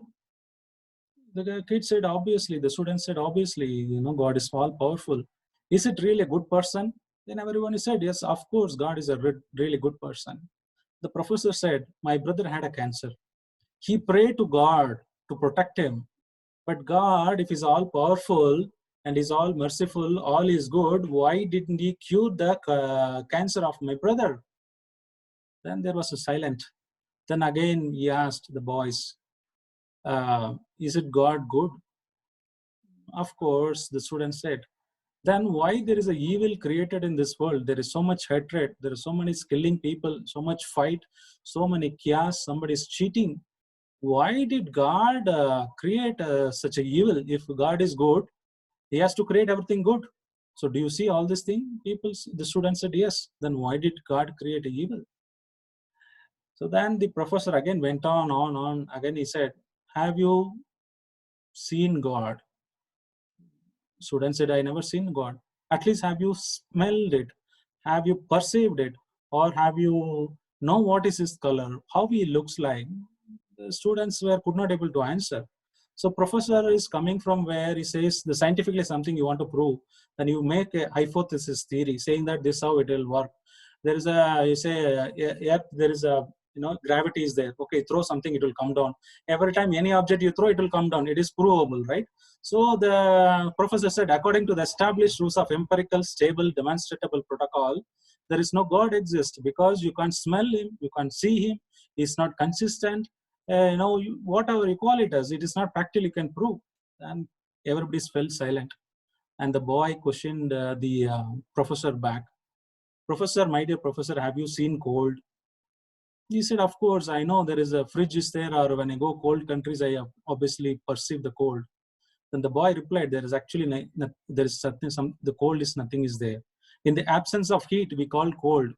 The kid said, obviously. The student said, obviously, God is all powerful. Is it really a good person? Then everyone said, yes, of course, God is a really good person. The professor said, my brother had a cancer. He prayed to God to protect him. But God, if he's all powerful and he's all merciful, all is good, why didn't he cure the cancer of my brother? Then there was a silence. Then again he asked the boys, is it God good? Of course, the student said. Then why there is a evil created in this world? There is so much hatred, there are so many killing people, so much fight, so many chaos, somebody is cheating. Why did God create such a evil? If God is good, he has to create everything good. So do you see all this thing? The student said yes. Then why did God create evil? So then the professor again went on. Again he said, have you seen God? Student said, I never seen God. At least have you smelled it? Have you perceived it? Or have you know what is his color? How he looks like? The students could not able to answer. So professor is coming from where he says the scientifically something you want to prove. Then you make a hypothesis theory saying that this is how it will work. There is there is a gravity is there. Okay, throw something, it will come down. Every time any object you throw, it will come down. It is provable, right? So the professor said, according to the established rules of empirical, stable, demonstrable protocol, there is no God exist because you can't smell him, you can't see him, he's not consistent. Whatever you call it as, it is not practical, you can prove. And everybody fell silent. And the boy questioned the professor back. Professor, my dear professor, have you seen cold? He said, of course, I know there is a fridge is there, or when I go cold countries, I obviously perceive the cold. Then the boy replied, there is actually, there is the cold is nothing is there. In the absence of heat, we call cold.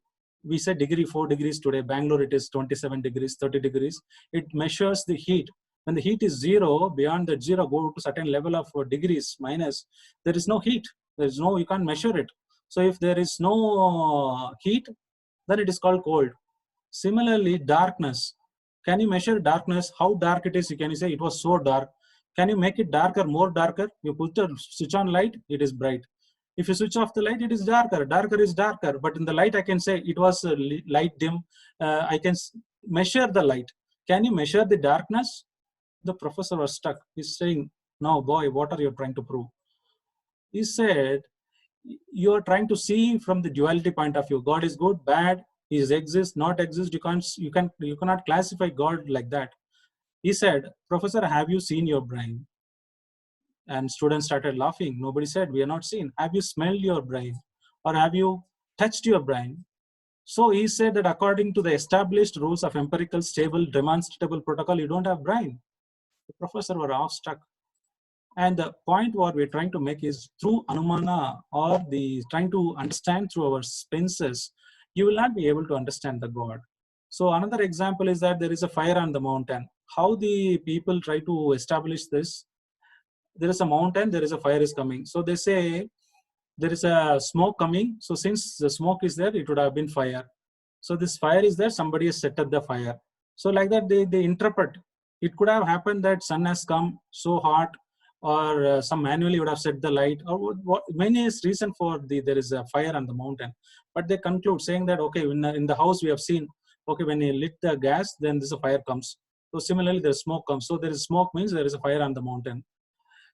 We say 4 degrees today. Bangalore, it is 27 degrees, 30 degrees. It measures the heat. When the heat is zero, beyond that zero, go to certain level of degrees minus, there is no heat. There is no, you can't measure it. So if there is no heat, then it is called cold. Similarly, darkness. Can you measure darkness? How dark it is? Can you say it was so dark? Can you make it darker, more darker? You put the switch on light, it is bright. If you switch off the light, it is darker. Darker is darker. But in the light, I can say it was light dim. I can measure the light. Can you measure the darkness? The professor was stuck. He's saying, no, boy, what are you trying to prove? He said, you are trying to see from the duality point of view. God is good, bad, he exists, not exist. You cannot classify God like that. He said, Professor, have you seen your brain? And students started laughing. Nobody said, we are not seen. Have you smelled your brain? Or have you touched your brain? So he said that according to the established rules of empirical, stable, demonstrable protocol, you don't have brain. The professor were awestruck. And the point what we're trying to make is through anumana, or the trying to understand through our senses, you will not be able to understand the God. So another example is that there is a fire on the mountain. How the people try to establish this? There is a mountain, there is a fire is coming. So they say there is a smoke coming. So since the smoke is there, it would have been fire. So this fire is there, somebody has set up the fire. So like that, they interpret. It could have happened that sun has come so hot, or some manually would have set the light, or what many is reason for there is a fire on the mountain. But they conclude saying that, okay, in the house we have seen, okay, when you lit the gas, then this fire comes. So similarly, the smoke comes. So there is smoke means there is a fire on the mountain.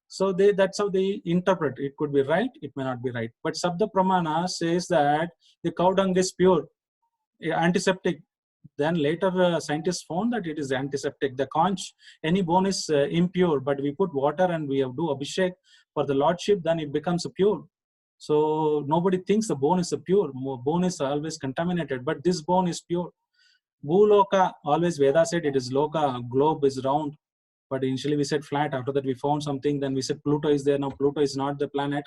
So that's how they interpret. It could be right, it may not be right. But Sabda Pramana says that the cow dung is pure, antiseptic. Then later scientists found that it is antiseptic. The conch, any bone is impure, but we put water and we have do abhishek for the lordship, then it becomes pure. So nobody thinks the bone is pure. Bone is always contaminated, but this bone is pure. Bhuloka, always Veda said it is loka, globe is round. But initially we said flat. After that we found something. Then we said Pluto is there. Now Pluto is not the planet.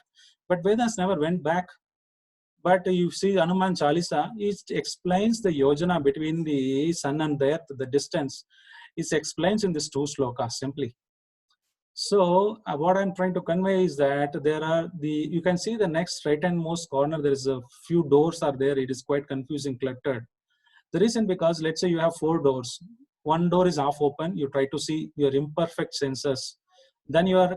But Vedas never went back. But you see Hanuman Chalisa, it explains the yojana between the sun and the earth, the distance. It explains in these two slokas simply. So what I'm trying to convey is that you can see the next right hand most corner, there is a few doors are there. It is quite confusing, cluttered. The reason because let's say you have 4 doors. One door is half open. You try to see your imperfect senses. Then you are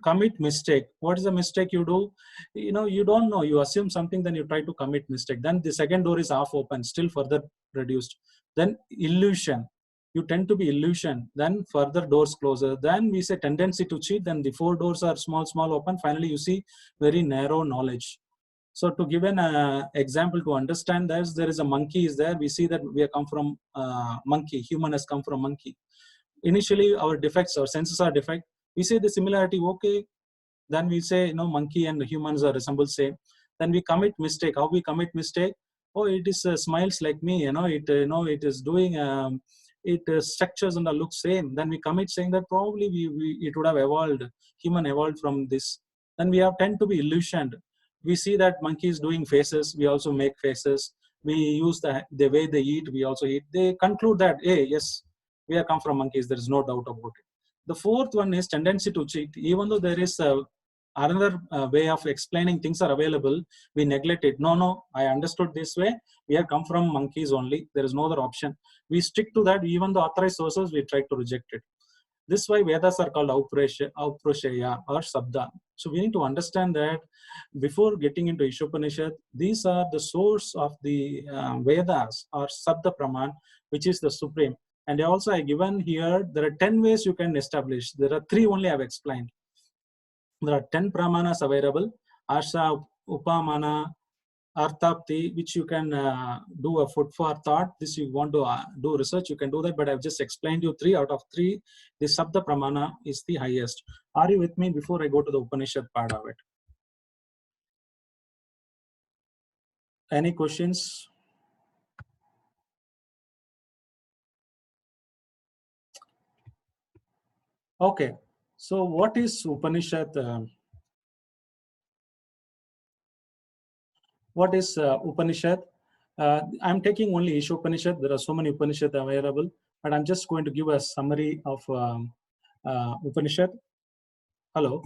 commit mistake. What is the mistake you do? You don't know. You assume something, then you try to commit mistake. Then the second door is half open, still further reduced. Then illusion. You tend to be illusion. Then further doors closer. Then we say tendency to cheat. Then the 4 doors are small open. Finally, you see very narrow knowledge. So to give an example to understand this, there is a monkey is there. We see that we have come from monkey. Human has come from monkey. Initially, our defects, our senses are defect. We say the similarity, okay. Then we say, monkey and humans are resemble same. Then we commit mistake. How we commit mistake? Oh, it is smiles like me. It is doing. It structures and looks same. Then we commit saying that probably it would have evolved. Human evolved from this. Then we have tend to be illusioned. We see that monkeys doing faces, we also make faces. We use the way they eat, we also eat. They conclude that, hey, yes, we have come from monkeys, there is no doubt about it. The fourth one is tendency to cheat. Even though there is another way of explaining things are available, we neglect it. No, I understood this way. We have come from monkeys only. There is no other option. We stick to that. Even the authorized sources, we try to reject it. This is why Vedas are called Auprashaya or Sabda. So we need to understand that before getting into Isopanisad, these are the source of the Vedas or Sabda Praman, which is the supreme. And also I given here, there are 10 ways you can establish. There are 3 only I have explained. There are 10 pramanas available. Asha, Upamana, Arthapti, which you can do a food for thought. This you want to do research, you can do that, but I've just explained you 3 out of 3. The Sabda Pramana is the highest. Are you with me before I go to the Upanishad part of it? Any questions? Okay, so what is Upanishad? What is Upanishad? I'm taking only Isopanisad. There are so many Upanishad available, but I'm just going to give a summary of Upanishad. Hello.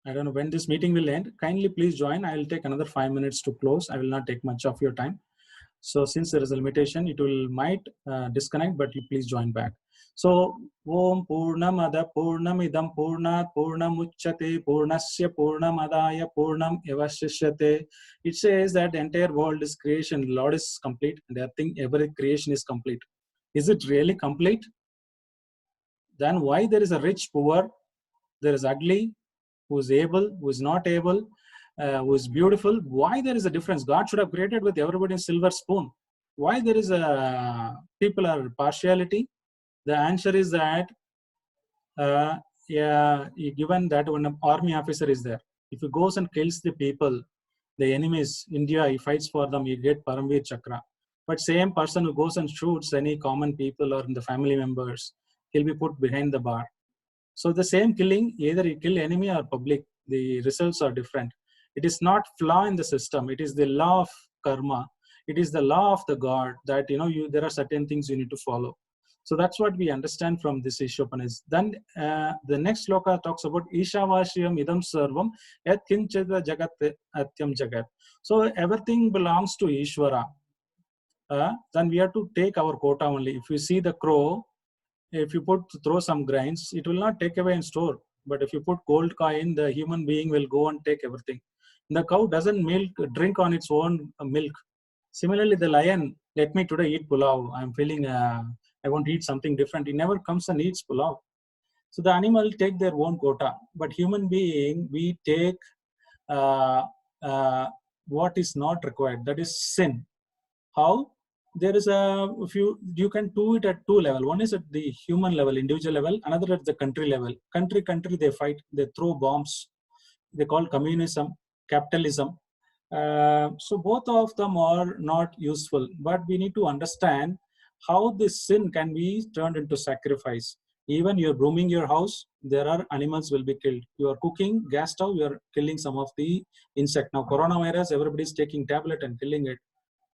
I don't know when this meeting will end. Kindly please join. I will take another 5 minutes to close. I will not take much of your time. So since there is a limitation, it might disconnect, but you please join back. So, Om Purnamada Purnamidam Purnat Purnamuchyate Purnasya Purnamadaya Purnam Evashishyate. It says that the entire world is creation. The Lord is complete, and I think every creation is complete. Is it really complete? Then why there is a rich, poor, there is ugly, who is able, who is not able, who is beautiful? Why there is a difference? God should have created with everybody in silver spoon. Why there is a people are partiality? The answer is that given that when an army officer is there, if he goes and kills the people, the enemies, India, he fights for them, you get Paramveer Chakra. But same person who goes and shoots any common people or the family members, he'll be put behind the bar. So the same killing, either you kill enemy or public, the results are different. It is not flaw in the system. It is the law of karma. It is the law of the God that there are certain things you need to follow. So that's what we understand from this Isopanisad. Then the next sloka talks about Ishavashiyam idam sarvam yat kinchita jagat atyam jagat. So everything belongs to Ishvara. Then we have to take our quota only. If you see the crow, if you throw some grains, it will not take away and store. But if you put gold coin, the human being will go and take everything. The cow doesn't drink on its own milk. Similarly, the lion, let me today eat pulao. I'm feeling I want to eat something different. He never comes and eats pulao. So the animal take their own quota. But human being, we take what is not required. That is sin. How? There is you can do it at two levels. One is at the human level, individual level, another at the country level. Country, they fight, they throw bombs. They call communism, capitalism. So both of them are not useful, but we need to understand how this sin can be turned into sacrifice. Even you're brooming your house, there are animals will be killed. You are cooking gas stove, you are killing some of the insect. Now coronavirus, everybody's taking tablet and killing it,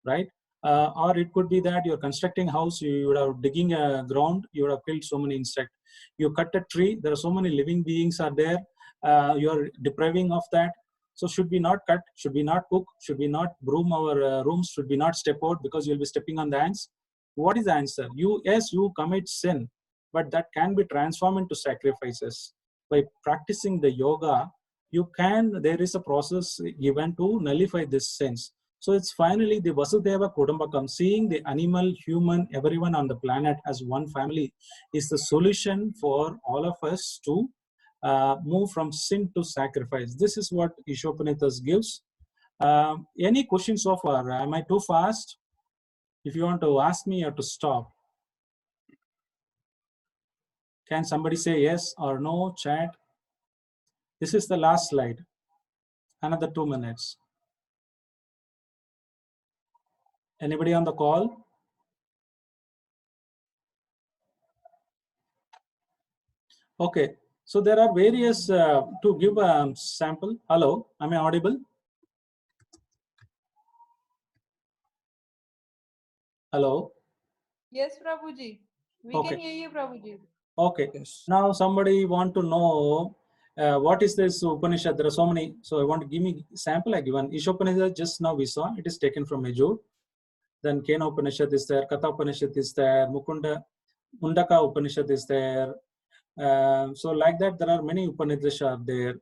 right? Or it could be that you're constructing house, you would have digging a ground, you would have killed so many insects. You cut a tree, there are so many living beings are there, you're depriving of that. So should we not cut, should we not cook, should we not broom our rooms, should we not step out because you'll be stepping on the ants? What is the answer? Yes, you commit sin, but that can be transformed into sacrifices. By practicing the yoga, there is a process given to nullify this sins. So it's finally the Vasudeva Kudumbakam, seeing the animal, human, everyone on the planet as one family is the solution for all of us to move from sin to sacrifice. This is what Isopanisad gives. Any questions so far? Am I too fast? If you want to ask me, you have to stop. Can somebody say yes or no? Chat. This is the last slide. Another 2 minutes. Anybody on the call? Okay. So there are various, to give a sample. Hello, am I audible? Hello? Yes, Prabhuji. We Okay. can hear you, Prabhuji. Okay. Yes. Now somebody want to know what is this Upanishad? There are so many. So I want to give me sample. I given Isopanisad just now we saw. It is taken from Yajur. Then Kena Upanishad is there. Katha Upanishad is there. Mundaka Upanishad is there. So like that, there are many Upanishads are there.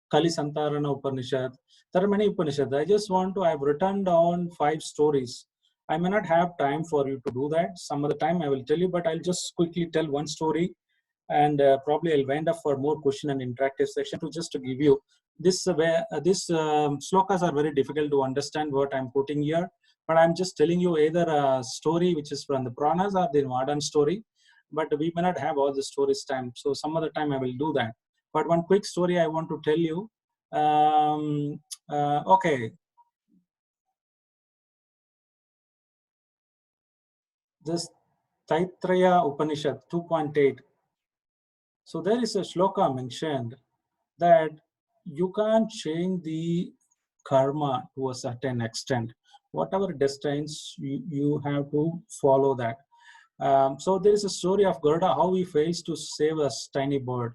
Kali Santarana Upanishad. There are many Upanishads. I've written down 5 stories. I may not have time for you to do that. Some other time I will tell you, but I'll just quickly tell one story, and probably I'll wind up for more question and interactive section to give you this. Slokas are very difficult to understand what I'm putting here, but I'm just telling you either a story which is from the Puranas or the modern story. But we may not have all the stories time, so some other time I will do that. But one quick story I want to tell you. Okay. This Taittiriya Upanishad 2.8. So there is a shloka mentioned that you can't change the karma to a certain extent. Whatever destines, you have to follow that. So there is a story of Garuda, how he fails to save a tiny bird.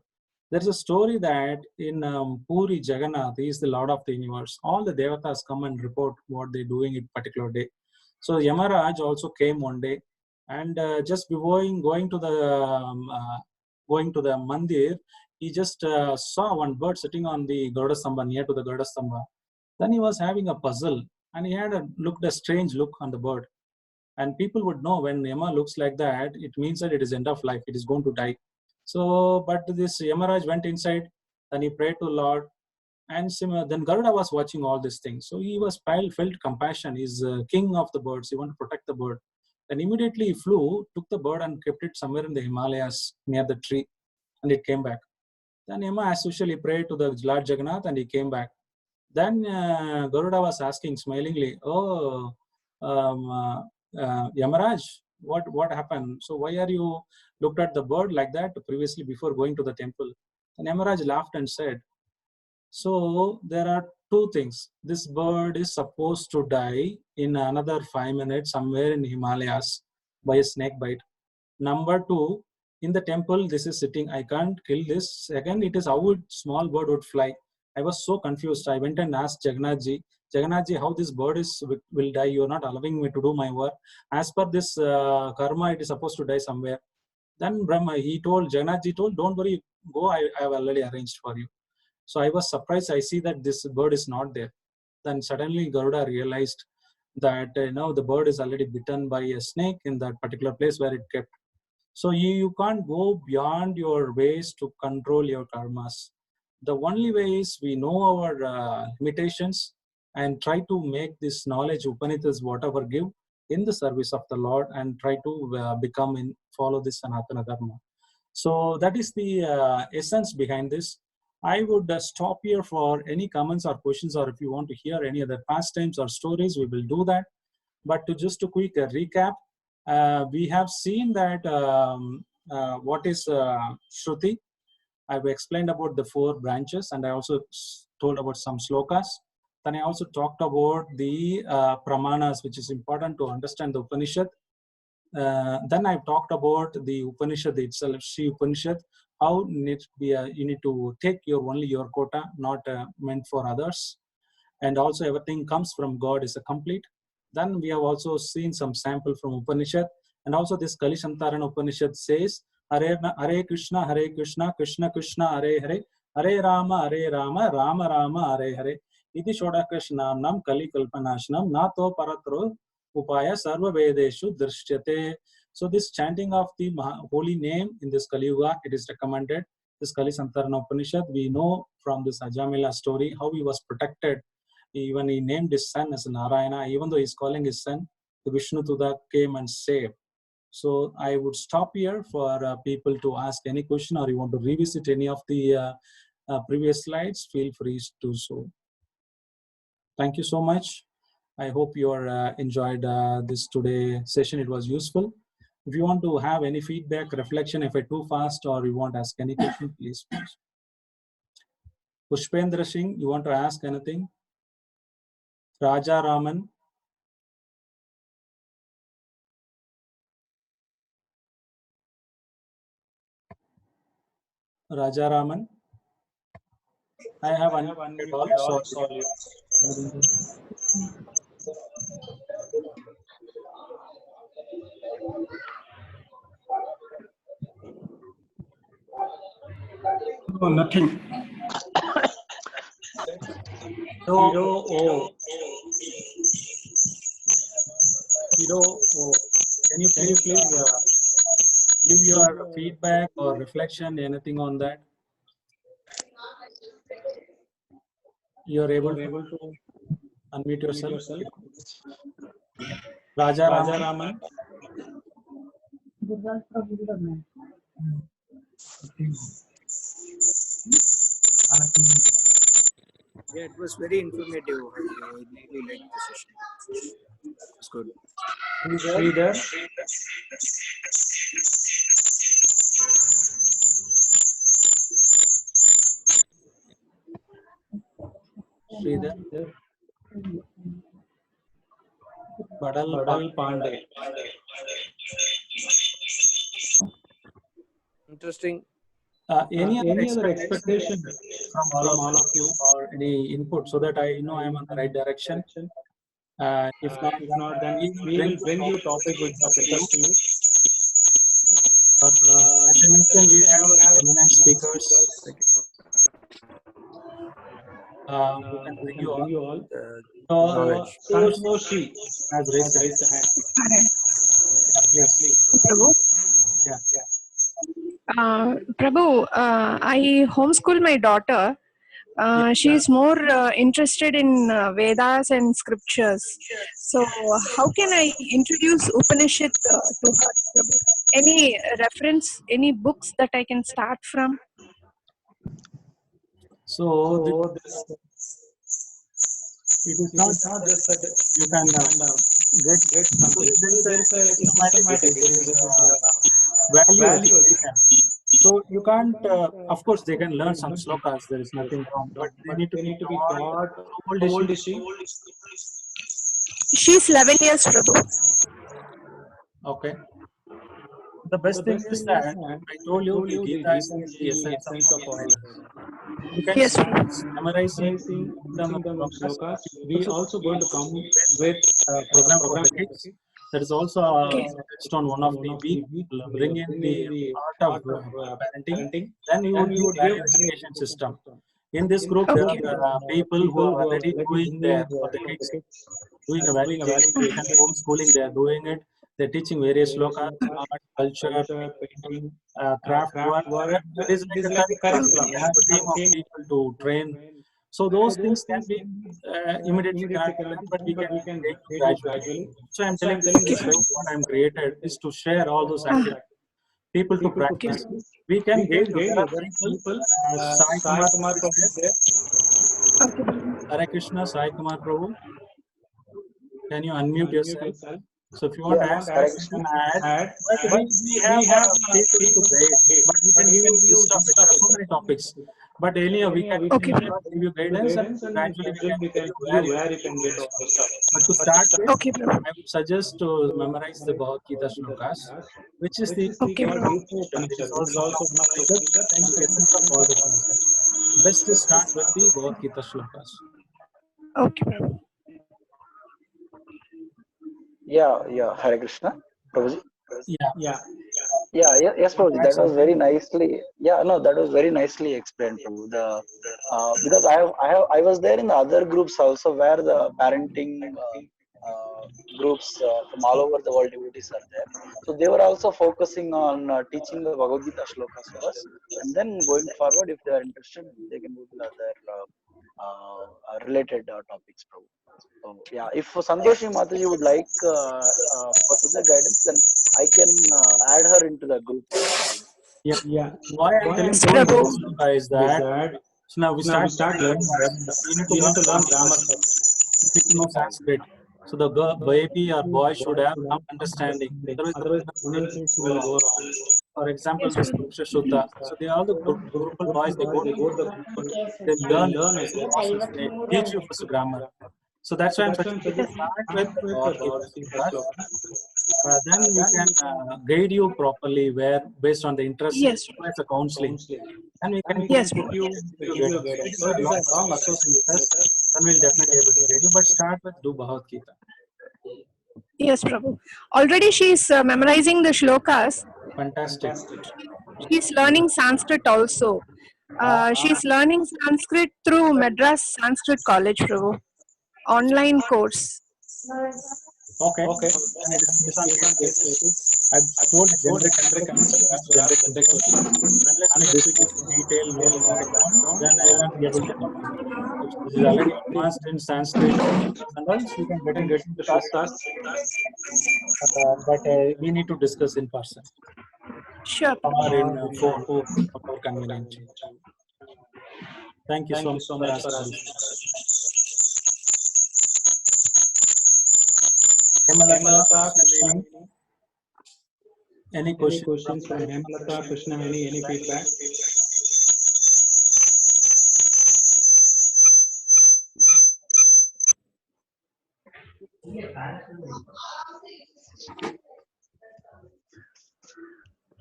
There's a story that in Puri Jagannath, he is the Lord of the universe. All the devatas come and report what they're doing in particular day. So Yamaraj also came one day And just before going to the mandir, he just saw one bird sitting on the garuda stamba, near to the garuda stamba. Then he was having a puzzle, and he had looked a strange look on the bird. And people would know when Yama looks like that, it means that it is end of life, it is going to die. So, but this Yamaraj went inside, and he prayed to Lord. And then Garuda was watching all these things. So he was felt compassion. He's king of the birds. He wanted to protect the bird. Then immediately he flew, took the bird and kept it somewhere in the Himalayas near the tree. And it came back. Then Yama, as usual, he prayed to the Lord Jagannath and he came back. Then Garuda was asking smilingly, "Oh, Yamaraj, what happened? So why are you looked at the bird like that previously before going to the temple?" And Yamaraj laughed and said, "So there are two things. This bird is supposed to die in another 5 minutes somewhere in Himalayas by a snake bite. Number two, in the temple, this is sitting. I can't kill this. Second, it is how a small bird would fly." I was so confused. I went and asked Jagannathji, how this bird will die? You are not allowing me to do my work. As per this karma, it is supposed to die somewhere. Then Jagannathji told, "Don't worry, go. I have already arranged for you." So I was surprised. I see that this bird is not there. Then suddenly Garuda realized that the bird is already bitten by a snake in that particular place where it kept. So you can't go beyond your ways to control your karmas. The only way is we know our limitations and try to make this knowledge, Upanishads, whatever give, in the service of the Lord, and try to follow this Sanatana Dharma. So that is the essence behind this. I would stop here for any comments or questions, or if you want to hear any other pastimes or stories, we will do that. But just a quick recap, we have seen that what is Shruti. I've explained about the 4 branches, and I also told about some slokas. Then I also talked about the pramanas, which is important to understand the Upanishad. Then I've talked about the Upanishad itself, Shri Upanishad, how you need to take only your quota, not meant for others. And also everything comes from God is a complete. Then we have also seen some sample from Upanishad. And also this Kalishantaran Upanishad says, Hare Krishna, Krishna Krishna, Hare Hare, Hare Rama, Rama Rama, Hare Hare. Iti Shoda Krishnam Kali Kalpanashnam Nato Paratro Upaya Sarva Vedeshu Drishyate. So this chanting of the holy name in this Kali Yuga, it is recommended. This Kalishantaran Upanishad, we know from this Ajamila story how he was protected. Even he named his son as Narayana, even though he's calling his son, the Vishnu Tuda came and saved. So I would stop here for people to ask any question, or you want to revisit any of the previous slides, feel free to do so. Thank you so much. I hope you enjoyed this today session. It was useful. If you want to have any feedback, reflection, if I too fast, or you want to ask any question, please. Pushpendra Singh, you want to ask anything? Raja Raman. Raja Raman. I have unmuted all. Sorry. No, nothing. Can you please give your feedback or reflection, anything on that? You are able to unmute yourself. Raja Raman. Yeah, it was very informative. I really liked the session. It's good. Sridhar. Sridhar. Badal Pandey. Interesting. Any other expectation from all of you, or any input, so that I know I am on the right direction? If not, then we will bring you topic which is of interest to you. As I mentioned, we have eminent speakers who can bring you all. knowledge. Santoshi has raised the hand. Please. Prabhu. Yeah. Prabhu, I homeschool my daughter. She is more interested in Vedas and scriptures. So, how can I introduce Upanishad to her? Prabhu? Any reference, any books that I can start from? So it is not just that you can get something. There is a systematic value education. So you can't, of course, they can learn some slokas. There is nothing wrong, but they need to be taught. How old is she? She's 11 years, Prabhu. Okay. The best thing is that I told you the Gita is the essence of all. You can Yes, start memorizing them slokas. We also going to come with a program for the kids. That is also touched on one of the week. Bring in the art of parenting. Then you would give value education system. In this group, there are people who are already doing there for the kids, doing a value education, homeschooling. They are doing it. They're teaching various local art, culture, painting, craft work. It is like a curriculum. We have a team of people to train. So those things can be immediately cannot be done, but we can take gradually. So I'm telling you, what I'm created is to share all those activities, people to practice. We can get you. There are people. Sai Kumar Prabhu is there. Hare Krishna, Sai Kumar Prabhu. Can you unmute yourself? So if you want to add, you can add. But we have people to guide. But we can give you list of it. There are so many topics. But anyhow, we can give you guidance and gradually we can tell you where you can get all the stuff. But to start with, I would suggest to memorize the Bhagavad Gita slokas, which is the Upanishad. It is also one of the essence of all the Upanishads. Best to start with the Bhagavad Gita slokas. Okay. Yeah, Hare Krishna, Prabhuji. Yeah. Yes, Prabhuji. That was very nicely. That was very nicely explained, Prabhu. Because I was there in the other groups also where the parenting groups from all over the world devotees are there. So they were also focusing on teaching the Bhagavad Gita shlokas first, and then going forward, if they are interested, they can go to the other related topics, Prabhu. So, if Santoshi Mataji would like further guidance, then I can add her into the group also. Yeah. Why I'm telling you is that so now we start learning. We need to learn grammar. We need to know Sanskrit. So the baby or boy should have some understanding. Otherwise, the pronunciation will go wrong. For example, this Puksha Shuddha. So they are the Gurukul boys. They go to the they learn it. They teach you first grammar. So that's why I'm suggesting to start with then we can guide you properly where based on the interest. Yes. As a counseling. And we can Yes. give you guidance. So it is a long association with us. Then we'll definitely able to guide you. But start with do Bhagavad Gita. Yes, Prabhu. Already she's memorizing the shlokas. Fantastic. She's learning Sanskrit also. She's learning Sanskrit through Madras Sanskrit College, Prabhu. Online course. Okay. And it is based on case basis. I've told generic answer. Unless we discuss in detail more about it, then I will not be able to come. This is already advanced in Sanskrit. And once we can get into class, but we need to discuss in person. Sure. Or in phone, more convenient. Thank you so much for asking. Any questions from Hemalata, Krishna, any feedback?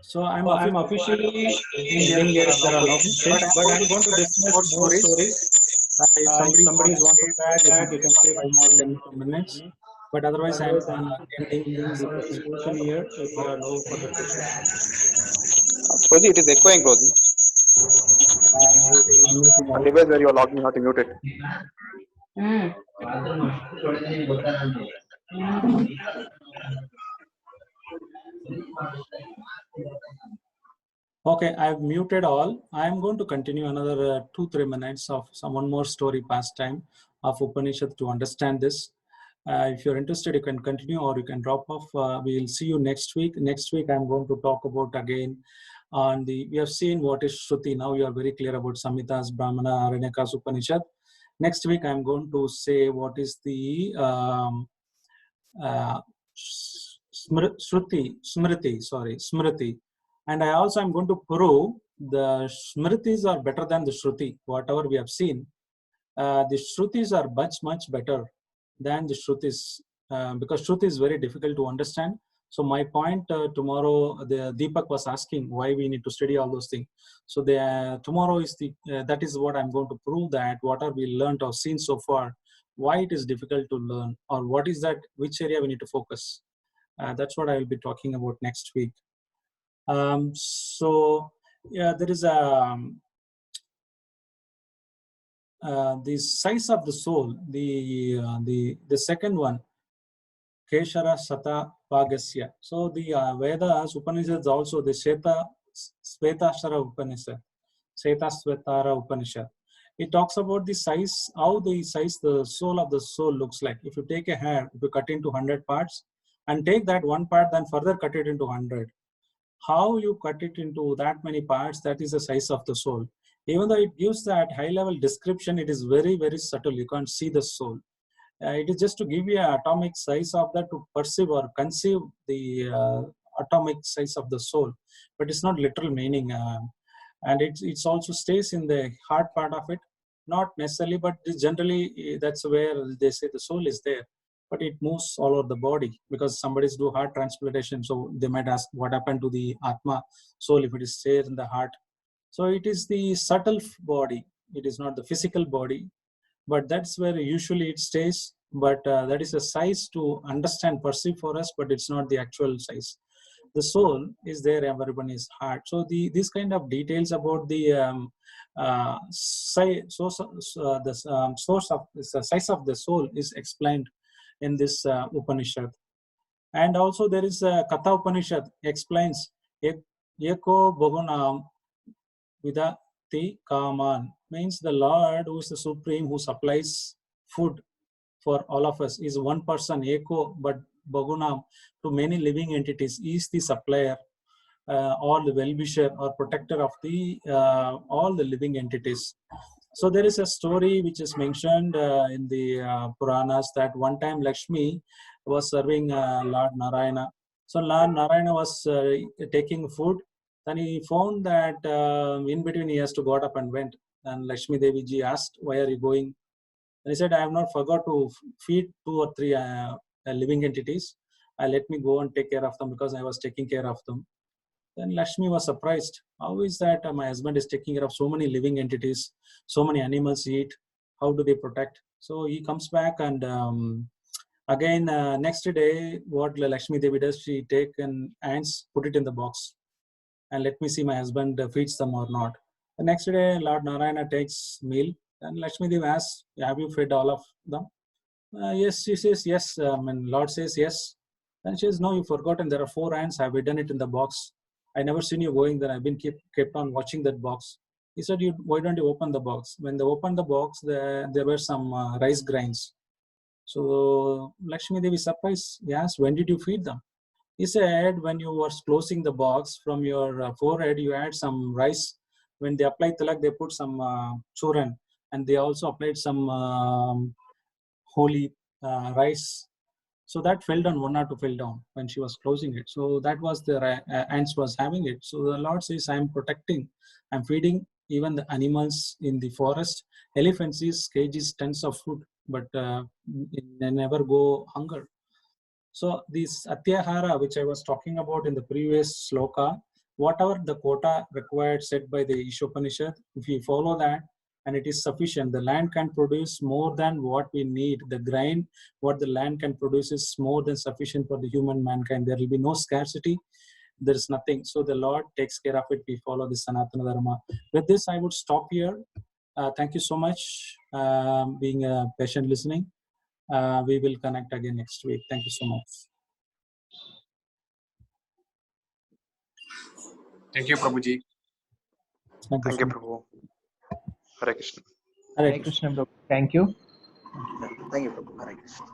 So I'm officially ending here. There are no questions, but I'm going to discuss more stories. If somebody wants to say back, you can say 5 more 10 minutes. But otherwise, I'm ending the presentation here if there are no further questions. Prabhuji, it is echoing, Prabhuji. On device where you are logging, you have to mute it. Okay, I've muted all. I'm going to continue another 2-3 minutes of one more story pastime of Upanishad to understand this. If you're interested, you can continue or you can drop off. We'll see you next week. Next week, I'm going to talk about again on we have seen what is Shruti. Now you are very clear about Samhitas, Brahmana, Aranyakas, Upanishad. Next week, I'm going to say what is the Smriti. And I also am going to prove the Smritis are better than the Shruti, whatever we have seen. The Shrutis are much better than the Shrutis because Shruti is very difficult to understand. So my point tomorrow, the Deepak was asking why we need to study all those things. So tomorrow is that is what I'm going to prove, that what are we learned or seen so far, why it is difficult to learn, or what is that, which area we need to focus. That's what I will be talking about next week. So yeah, there is the size of the soul. The second one, Keshara Sata Pagasya. So the Vedas, Upanishads also, the Svetashara Upanishad, Svetara Upanishad. It talks about the size, how the soul of the soul looks like. If you take a hair, if you cut into 100 parts and take that one part, then further cut it into 100. How you cut it into that many parts, that is the size of the soul. Even though it gives that high level description, it is very subtle. You can't see the soul. It is just to give you an atomic size of that, to perceive or conceive the atomic size of the soul, but it's not literal meaning. And it's also stays in the heart part of it, not necessarily, but generally that's where they say the soul is there. But it moves all over the body, because somebody's do heart transplantation, so they might ask what happened to the Atma, soul, if it is there in the heart. So it is the subtle body, it is not the physical body, but that's where usually it stays. But that is a size to understand, perceive for us, but it's not the actual size. The soul is there, everybody's heart. So these kind of details about the size of the size of the soul is explained in this Upanishad. And also there is a Katha Upanishad explains Eko Bhagunam Vidati Kaman, means the Lord, who is the Supreme, who supplies food for all of us, is one person, Eko, but Bhagunam, to many living entities, is the supplier or the well-wisher or protector of the all the living entities. So there is a story which is mentioned in the Puranas, that one time Lakshmi was serving Lord Narayana. So Lord Narayana was taking food. Then he found that in between he has to got up and went. And Lakshmi Devi ji asked, "Why are you going?" And he said, "I have not forgot to feed 2 or 3 living entities. Let me go and take care of them, because I was taking care of them." Then Lakshmi was surprised. How is that my husband is taking care of so many living entities, so many animals eat, how do they protect? So he comes back, and again next day, what Lakshmi Devi does, she take ants, put it in the box, and let me see my husband feeds them or not. The next day, Lord Narayana takes meal, and Lakshmi Devi asks, "Have you fed all of them?" Yes, she says yes. Lord says yes. Then she says, "No, you've forgotten. There are 4 ants. I've hidden it in the box. I never seen you going there. I've been kept on watching that box." He said, "Why don't you open the box?" When they opened the box, there were some rice grains. So Lakshmi Devi surprised. He asked, "When did you feed them?" He said, "When you were closing the box, from your forehead, you add some rice. When they applied tilak, they put some churan, and they also applied some holy rice. So that fell down, 1 or 2 fell down when she was closing it. So that was the ants was having it. So the Lord says, I'm protecting, I'm feeding even the animals in the forest. Elephants is cages, tons of food, but they never go hunger. So this Atyahara, which I was talking about in the previous sloka, whatever the quota required set by the Isopanisad, if you follow that and it is sufficient. The land can produce more than what we need. The grain, what the land can produce is more than sufficient for the human mankind. There will be no scarcity. There is nothing. So the Lord takes care of it. We follow the Sanatana Dharma. With this, I would stop here. Thank you so much being patient listening. We will connect again next week. Thank you so much. Thank you, Prabhuji. Thank you, Thank you, Prabhu. Hare Krishna. Hare Hare Krishna, Prabhu. Thank you. Thank you, Prabhu. Hare Krishna.